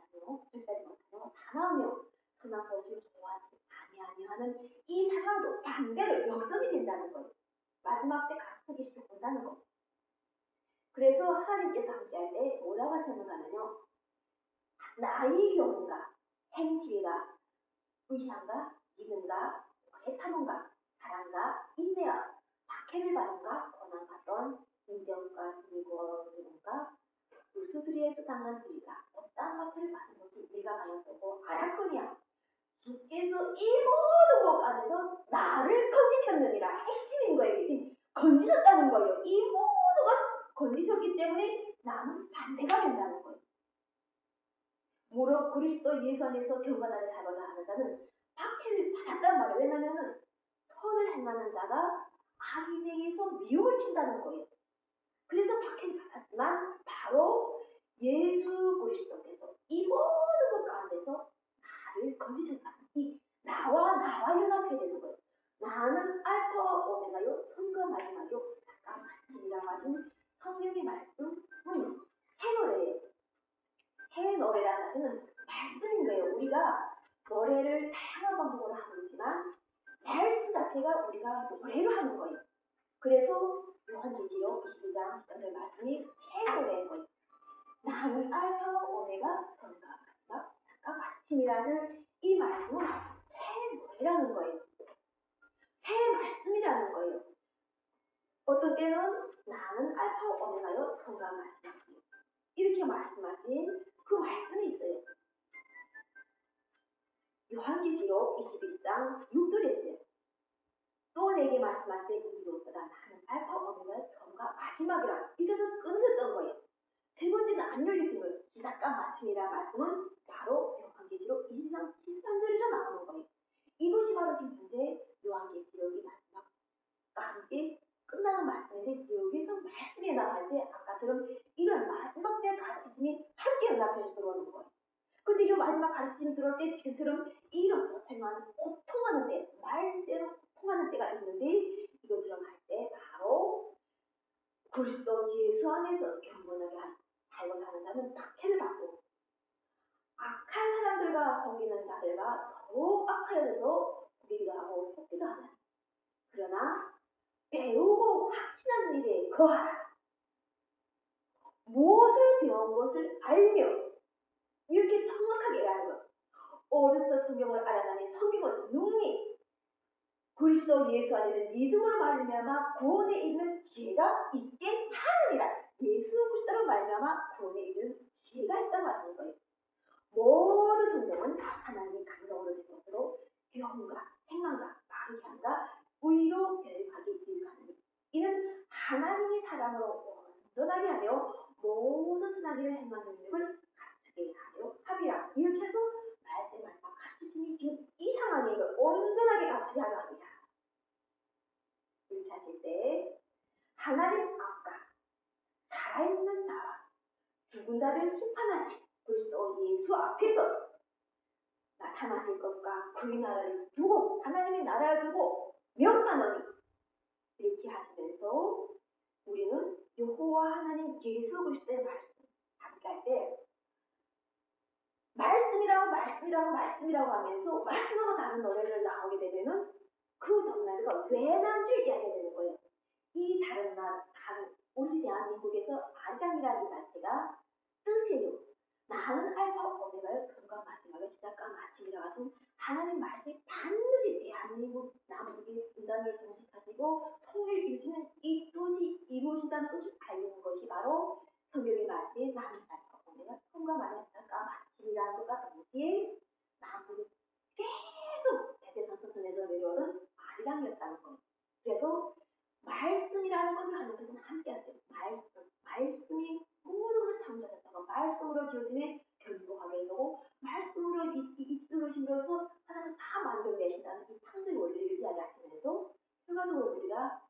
Speaker 5: 절제하지 못하며 단하며 선한 것을 좋아하지 아니하는 이 상황도 반대로 역전이 된다는 거예요. 마지막 때 가르치기를 본다는 거예요. 그래서 하나님께서 함께할 때 뭐라고 하셨는가 하면요. 나의 경우가 행실과 의상과 믿음과 오래 참음과 사랑과 인내와 박해를 받음과 고난받던 인정과 즐거움과 우수들의 뜻당한 우리가 어떠한 박해를 받은 것을 우리가 과연 보고 알았거니와 주께서 이 모든 것 안에서 나를 건지셨느니라. 핵심인 거예요. 지금 건지셨다는 거예요. 이 모든 것 건지셨기 때문에 나는 반대가 된다는 거예요. 무릇 그리스도 예수 안에서 경건하게 살고자 하는 자는 박해를 받았단 말이에요. 왜냐하면 선을 행하는 자가 악이 행해서 미움을 친다는 거예요. 그래서 박해를 받았지만 바로 예수 그리스도께서 이 모든 것 가운데서 나를 건지셨다는 이 나와 연합해야 되는 거예요. 나는 알파와 오메가요 처음과 마지막이요 시작과 마침이라고 하신 성령의 말씀은 새 노래예요. 새 노래라는 것은 말씀인 거예요. 우리가 노래를 다양한 방법으로 하고 있지만 말씀 자체가 우리가 노래로 하는 거예요. 그래서 요한계시록 22장 10절 말씀이 새 노래인 거예요. 나는 알파와 오메가 처음과 마지막 시작과 마침이라는 이 말씀은 새 노래라는 거예요. 새 말씀이라는 거예요. 어떤 때는 나는 알파와 오메가요 처음과 마지막이요. 이렇게 말씀하신 그 말씀이 있어요. 요한계시록 21장 6절에 있어요. 또 내게 말씀하시되 이로서다 나는 알파 오메가 처음과 마지막이라. 이것은 끊으셨던 거예요. 세 번째는 안 열리신 거예요. 시작과 마침이라 말씀은 바로 요한계시록 22장 13절에서 나오는 거예요. 이것이 바로 지금 현재 요한계시록이 마지막과 함께 끝나는 말씀인데 여기서 말씀이 나갈 때 아까처럼 이런 마지막 때 가르치심이 함께 연합해서 들어오는 거예요. 근데 이 마지막 가르치심이 들어올 때 지금처럼 이런 고통하는 때, 말대로 고통하는 때가 있는데 이것처럼 할 때 바로 그리스도 예수 안에서 경건하게 살고 사는 자는 박해를 받고 악한 사람들과 속이는 자들과 더욱 악하여져서 속이기도 하고 속기도 하는 그러나 배우고 확신하는 일에 거하라. 무엇을 배운 것을 알며 이렇게 정확하게 얘기하는 것. 어려서 성경을 알아가니 성경은 능히 그리스도 예수 안에는 믿음으로 말미암아 구원에 이르는 지혜가 있게 하느니라. 예수 그리스도로 말미암아 구원에 이르는 지혜가 있다고 하시는 거예요. 모든 성경은 하나님이 감동으로 된 것으로 교훈과 행망과 바르게 한다. 의로 계획하기 위하는 이는 하나님이 사람으로 온전하게 하며 모든 선한 일을 행하는 능력을 갖추게 하려 합이라. 이렇게 해서 말씀을 가르치심이 지금 이 상황에 이걸 온전하게 갖추게 하려 합니다. 이렇게 하실 때 하나님 앞과 살아있는 자와 죽은 자를 심판하신 그리스도 예수 앞에서 나타나실 것과 그의 나라를 두고 하나님의 나라를 두고 명하노니 이렇게 하시면서 우리는 여호와 하나님 예수 그리스도의 말씀 함께 할 때 말씀이라고 하면서 말씀하고 다른 노래를 나오게 되면은 그 전날가 왜 난지 이야기가 되는 거예요. 이 다른 우리 대한민국에서 아장이라는 자체가 뜻이에요. 나는 알파 오메가요 처음과 마지막의 시작과 마침이라고 하신 하나님 말씀이 반드시 대한민국 남북이 분단을 종식하시고 통일 이루시는 이 뜻이 이루어진다는 것을 알리는 것이 바로 성경의 말씀이 나는 알파 오메가 처음과 마지막의 시작과 마침이라는 것과 동시에 남북이 계속 대대선선에서 내려오는 아리랑이었다는 거예요. 그래서 말씀이라는 것을 하는 것은 함께 하세요. 말씀이 모든 것을 창조하셨다고 말씀으로 지어지면 견고하게 서고 말씀으로 입술로 힘들어서 하나님 다 만들어내신다는 이 창조의 원리를 이야기하시면서 결과적으로 우리가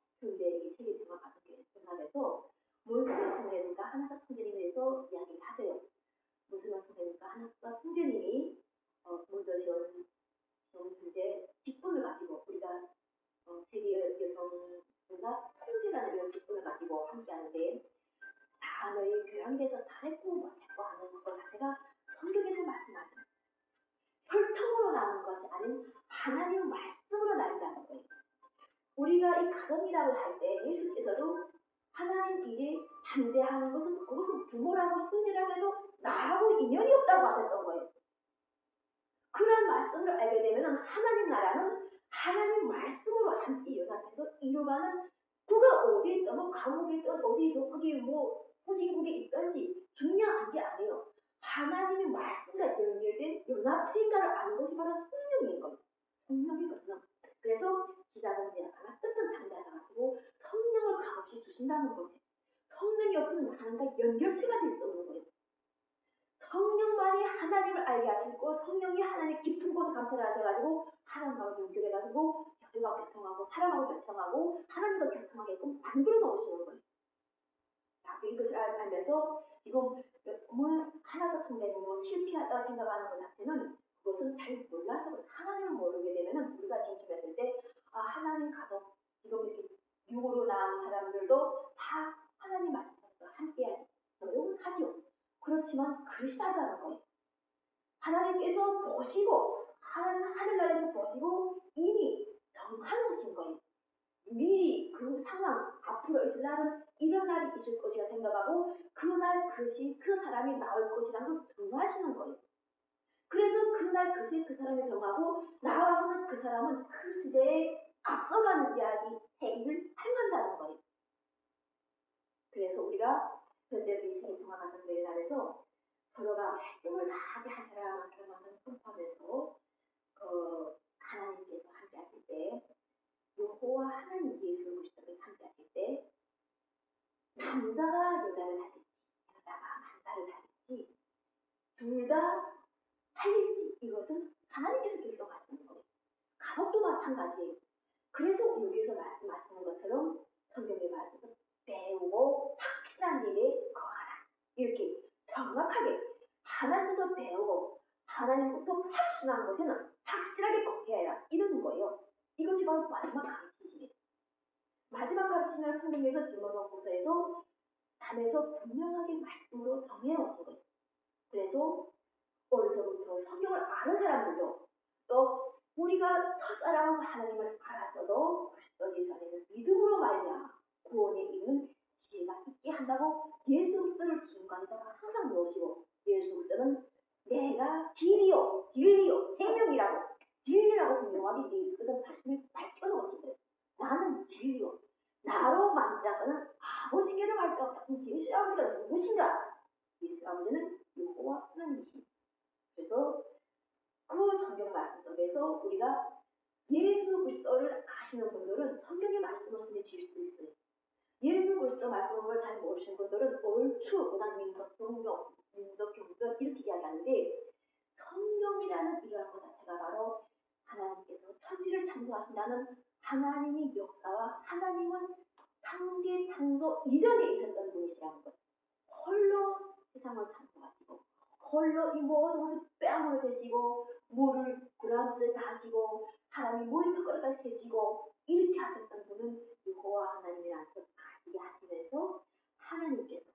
Speaker 5: 가정이라고 할 때 예수께서도 하나님 일에 반대하는 것은 그것은 부모라고 형제라고 해도 나하고 인연이 없다고 하셨던 거예요. 그런 말씀을 알게 되면 하나님 나라는 하나님 말씀으로 함께 연합해서 이루어가는 그가 어디에 있든 뭐 감옥에 있든 어디 거기 뭐 후진국에 있든지 중요한 게 아니에요. 하나님의 말씀과 연결된 연합체인가를 아는 것이 바로 성령인 거예요. 성령이거든요. 그래서 시작은 하나 끝은 장대하다 가지고 성령을 값없이 주신다는 거지. 성령이 없으면 하나님과 연결체가 될 수 없는 거예요. 성령만이 하나님을 알게 하시고 성령이 하나님의 깊은 곳을 감찰하셔가지고 사람하고 연결해가지고 혈과 교통하고 사람하고 교통하고 하나님과 교통하게끔 만들어 놓으시는 거예요. 자, 이것을 알면서 지금 뭘 하나도 성경이 뭐 실패하다 생각하는 것 자체는 그것은 잘 몰라서 그래요. 하나님을 모르게 되면은 우리가 진심했을 때 아 하나님 가족 지금 이렇게 육으로 낳은 사람들도 다 하나님 말씀으로 함께하지 노력은 하죠. 그렇지만 그리스도라는 거예요. 하나님께서 보시고 하나님 하늘나라에서 보시고 이미 정해놓으신 거예요. 미리 그 상황 앞으로 있을 날은 이런 날이 있을 것이라 생각하고 그날 그것이 그 사람이 나올 것이라는 걸 정하시는 거예요. 그래서 그날 그것이 그 사람이 정하고 나와서는 그 사람은 그 시대에 앞서가는 이야기 행위를 행한다는 거예요. 그래서 우리가 현재 이 세계 통화 같은 데에 달해서 서로가 말씀을 다 하게 한 사람한테만 선포하면서 하나님께서 함께 하실 때 여호와 하나님 예수 그리스도를 함께 하실 때 남자가 여자를 살릴지 여자가 남자를 살릴지 둘 다 살릴지 이것은 하나님께서 결정하시는 거예요. 가족도 마찬가지예요. 그래서 여기서 말씀하시는 것처럼 성경의 말씀은 배우고 확신한 일에 거하라. 이렇게 정확하게 하나님께서 배우고 하나님부터 확신한 것에는 확실하게 거해야 이러는 거예요. 이것이 바로 마지막 가르치심이에요. 마지막 가르치는 성경에서 디모데후서에서 담에서 분명하게 말씀으로 정해놓으신 거예요. 그래서 어려서부터 성경을 아는 사람들도 또 우리가 첫사랑으로 하나님을 알았어도 그리스도 예수 안에는 믿음으로 말미암아 구원에 이르는 지혜가 있게 한다고 예수 그리스도를 중간에다가 항상 놓으시고 예수 그리스도는 내가 길이요 진리요 생명이라고 진리라고 분명하게 예수 그리스도는 자신을 밝혀놓으신 거예요. 나는 진리요 나로 만자거는 아버지께로 갈 수 없다. 예수 아버지가 누구신가? 예수 아버지는 여호와 하나님이십니다. 그래서 그 성경 말씀 속에서 우리가 예수 그리스도를 아시는 분들은 성경의 말씀을 손에 쥘 수 있어요. 예수 그리스도 말씀을 잘 모르시는 분들은 얼추 그다음 민족 종교, 민족 경전 이렇게 이야기하는데 성경이라는 이러한 것 자체가 바로 하나님께서 천지를 창조하신다는 하나님의 역사와 하나님은 창세 창조 이전에 있었던 분이시라는 것. 홀로 세상을 창조하시고 홀로 이 모든 것을 빼앗아 되시고 물을 구람스에 다시고 사람이 물이 턱걸이까지 되시고 이렇게 하셨던 분은 여호와 하나님이라는 걸 아시게 하시면서 하나님께서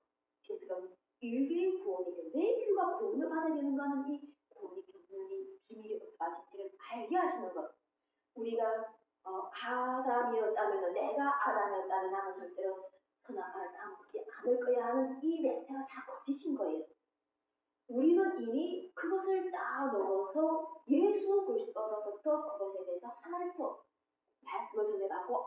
Speaker 5: 지금처럼 일개의 구원이 왜 인류가 구원을 받아야 되는가 하는 이 구원의 경륜이 비밀이 어떠하신지를 알게 하시는 것. 우리가 아담이었다면 내가 아담이었다면 나는 절대로 선악과를 따먹지 않을 거야 하는 이 맹세가 다 거짓인 거예요. 우리는 이미 그것을 다 넘어서 예수 그리스도로부터 그것에 대해서 하나님께 말씀을 전해갖고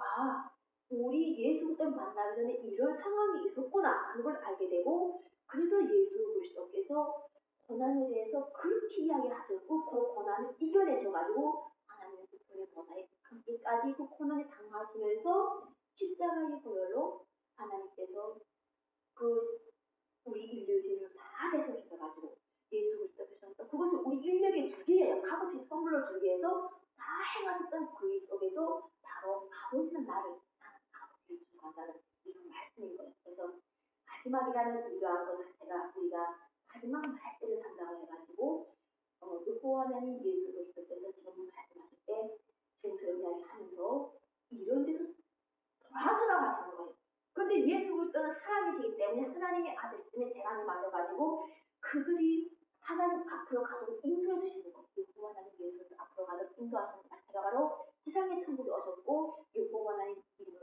Speaker 5: 우리 예수 그리스도를 만나기 전에 이런 상황이 있었구나 하는 걸 알게 되고 그래서 예수 그리스도께서 고난에 대해서 그렇게 이야기하셨고 그 고난을 이겨내셔가지고 하나님의 그분의 보좌에 함께까지 그 고난에 당하시면서 십자가의 보혈로 하나님께서 그 우리 인류의 죄를 다 대속하셔가지고 예수 그리스도께서 그것을 우리 인력의 두 개예요. 값없이 선물로 주기 위해서 다 행하셨던 그 일 속에서 바로 아버지는 나는 아버지를 주관하는 이런 말씀인 거예요. 그래서 마지막이라는 이러한 것 자체가 우리가 마지막 말씀을 산다고 해가지고 여호와 하나님 예수 그리스도께서 지금 말씀하실 때 지금처럼 이야기하면서 이런 데서 돌아서라고 하시는 거예요. 그런데 예수 그리스도는 사람이시기 때문에 하나님의 아들 때문에 재앙이 맞아가지고 그들이 하나님 앞으로 가도록 인도해 주시는 거예요. 여호와 하나님 예수를 앞으로 가도록 인도하시는 자체가 바로 지상의 천국에 오셨고 여호와 하나님 이름을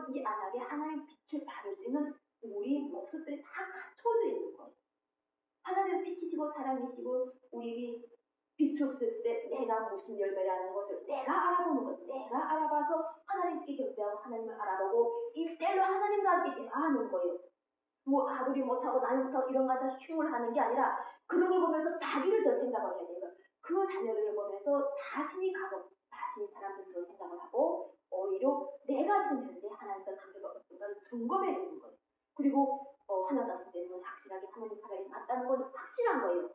Speaker 5: 이 안하게 하나님의 빛을 받을 수 있는 우리 모습들이 다 갖춰져 있는 거예요. 하나님의 빛이시고 사랑이시고 우리 비추었을 때 내가 무슨 열매라는 것을 내가 알아보는 것, 내가 알아봐서 하나님께 경배하고 하나님을 알아보고 일대일로 하나님과 함께 대화하는 거예요. 뭐 아들이 못하고 나이 못하고 이런 거 다 흉을 하는 게 아니라 그런 걸 보면서 자기를 더 생각을 해야 돼요. 그 자녀들을 보면서 자신이 가고 자신이 사람들을 더 생각을 하고 오히려 내가 지금 현재 하나님과 관계가 어떤가를 점검해야 되는 거예요. 그리고 하나가 되면 확실하게 하나님 사랑이 맞다는 건 확실한 거예요.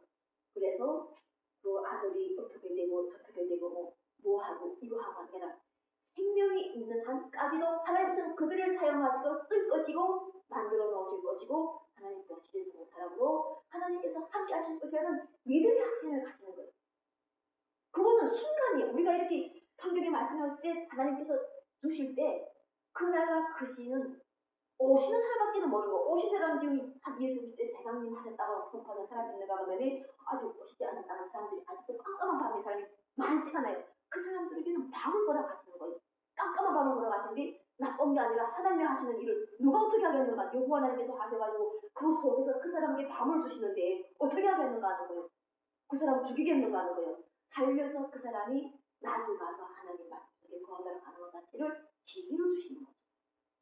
Speaker 5: 그래서 그 아들이 어떻게 되고 저떻게 되고 뭐 하고 이거 하고 아니라 생명이 있는 한까지도 하나님께서는 그들을 사용하시고 쓸 것이고 만들어 놓으실 것이고 하나님께서 주신 사람으로 하나님께서 함께 하실 것이라는 믿음의 확신을 가지는 거예요. 그거는 순간이에요. 우리가 이렇게 성경에 말씀하실 때 하나님께서 주실 때 그날과 그 시는 오시는 사람밖에는 모르고 오실 사람 지금 한 예수 그리스도의 재강림 하셨다고 선포하는 사람이 있는가 하면 아직 오시지 않았다는 사람들이 아직도 깜깜한 밤의 사람이 많잖아요. 그 사람들에게는 밤을 보라 가시는 거예요. 깜깜한 밤을 보라 가시는데 나쁜 게 아니라 하나님이 하시는 일을 누가 어떻게 하겠는가. 여호와 하나님께서 하셔가지고 그 속에서 그 사람에게 밤을 주시는데 어떻게 하겠는가 하는 거예요. 그 사람을 죽이겠는가 하는 거예요. 살려서 그 사람이 낮에 가서 하나님 말씀에 거하도록 하는 것 자체를 기회로 주시는 거죠.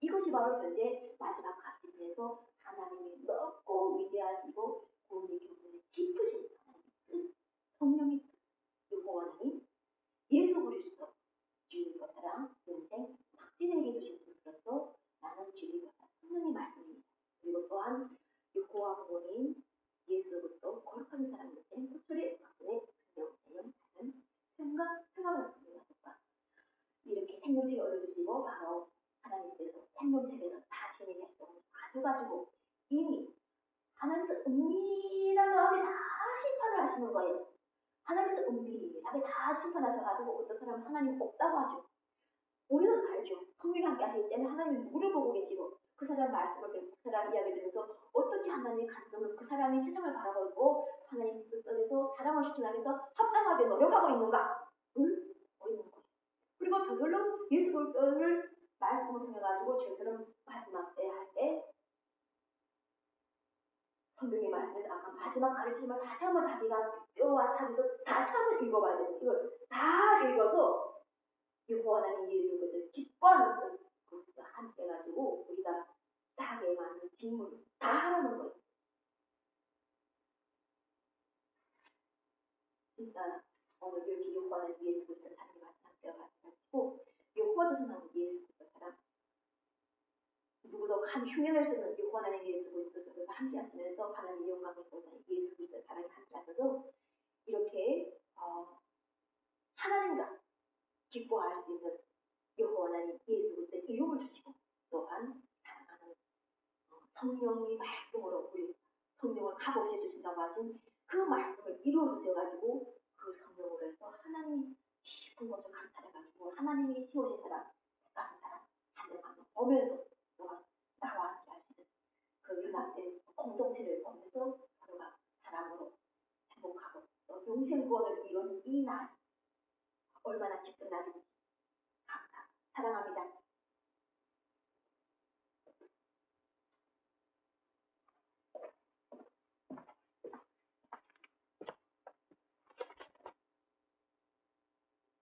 Speaker 5: 이것이 바로 현재 마지막 가시에서 하나님이 넓고 위대하시고 우리 교훈이 깊으신 하나님 성령이 여호와 하나님 예수 그리스도 주님과 사랑 인생 확진에게 주신 것으로서 나는 주님과 사랑 성령의 말씀입니다. 그리고 또한 여호와 부모님 예수 그리스도 거룩한 사랑의 샘포철의 박근혜 성령 다른 생각을 갖습니다. 이렇게 생명책을 얻어주시고 바로 하나님께서 생명책에서 자신의 백성을 가져가지고 이미 하나님께서 은밀한 마음에 다 심판을 하시는 거예요. 하나님께서 은밀하게 다 심판하셔가지고 어떤 사람은 하나님 없다고 하시고 우리는 알죠. 성령이 함께 하실 때는 하나님이 물어보고 계시고 그 사람 말씀을 듣고 그 사람 이야기를 들으면서 어떻게 하나님의 감정을 그 사람이 세상을 바라보고 하나님 뜻대로 사랑을 실천하기 위해서 합당하게 노력하고 있는가? 있는 거예요. 그리고 저절로 예수 그리스도를 말씀을 통해 가지고 저처럼 마지막 때 할 때 성경의 말씀에서 아까 마지막 가르침을 다시 한번 자기가 뼈와 살도 다시 한번 읽어봐야 돼요. 이걸 다 읽어서 여호와 하나님 예수 그리스도를 기뻐하는 것과 함께 해가지고 우리가 자기에 맞는 직무를 다 하라는 거예요. 진짜 오늘 이렇게 여호와 하나님 예수 그리스도를 자기 말씀 함께 가지고 여호와께서 나온 예수 그리스도 사랑 누구도 한 흉년을 쓰는 여호와 하나님 예수 그리스도를 함께 하시면서 하나님의 영광을 보는 예수 그리스도 사랑이 함께 하셔서 이렇게 하나님과 기뻐할 수 있는 여호와 하나님 예수 그리스도의 이름을 주시고 또한 사랑하는 성령의 말씀으로 우리 성령을 값없이 주신다고 하신 그 말씀을 이루어 주셔가지고 그 성령으로 해서 하나님이 깊은 것을 감찰해가지고 하나님이 세우신 사람, 가진 사람 한 명 한 명 보면서 또한 나와 함께 하시는 그 연합된 공동체를 보면서 서로가 사랑으로 행복하고 또 영생 구원을 이룬 이 날 얼마나 기쁜 날인지 감사 사랑합니다.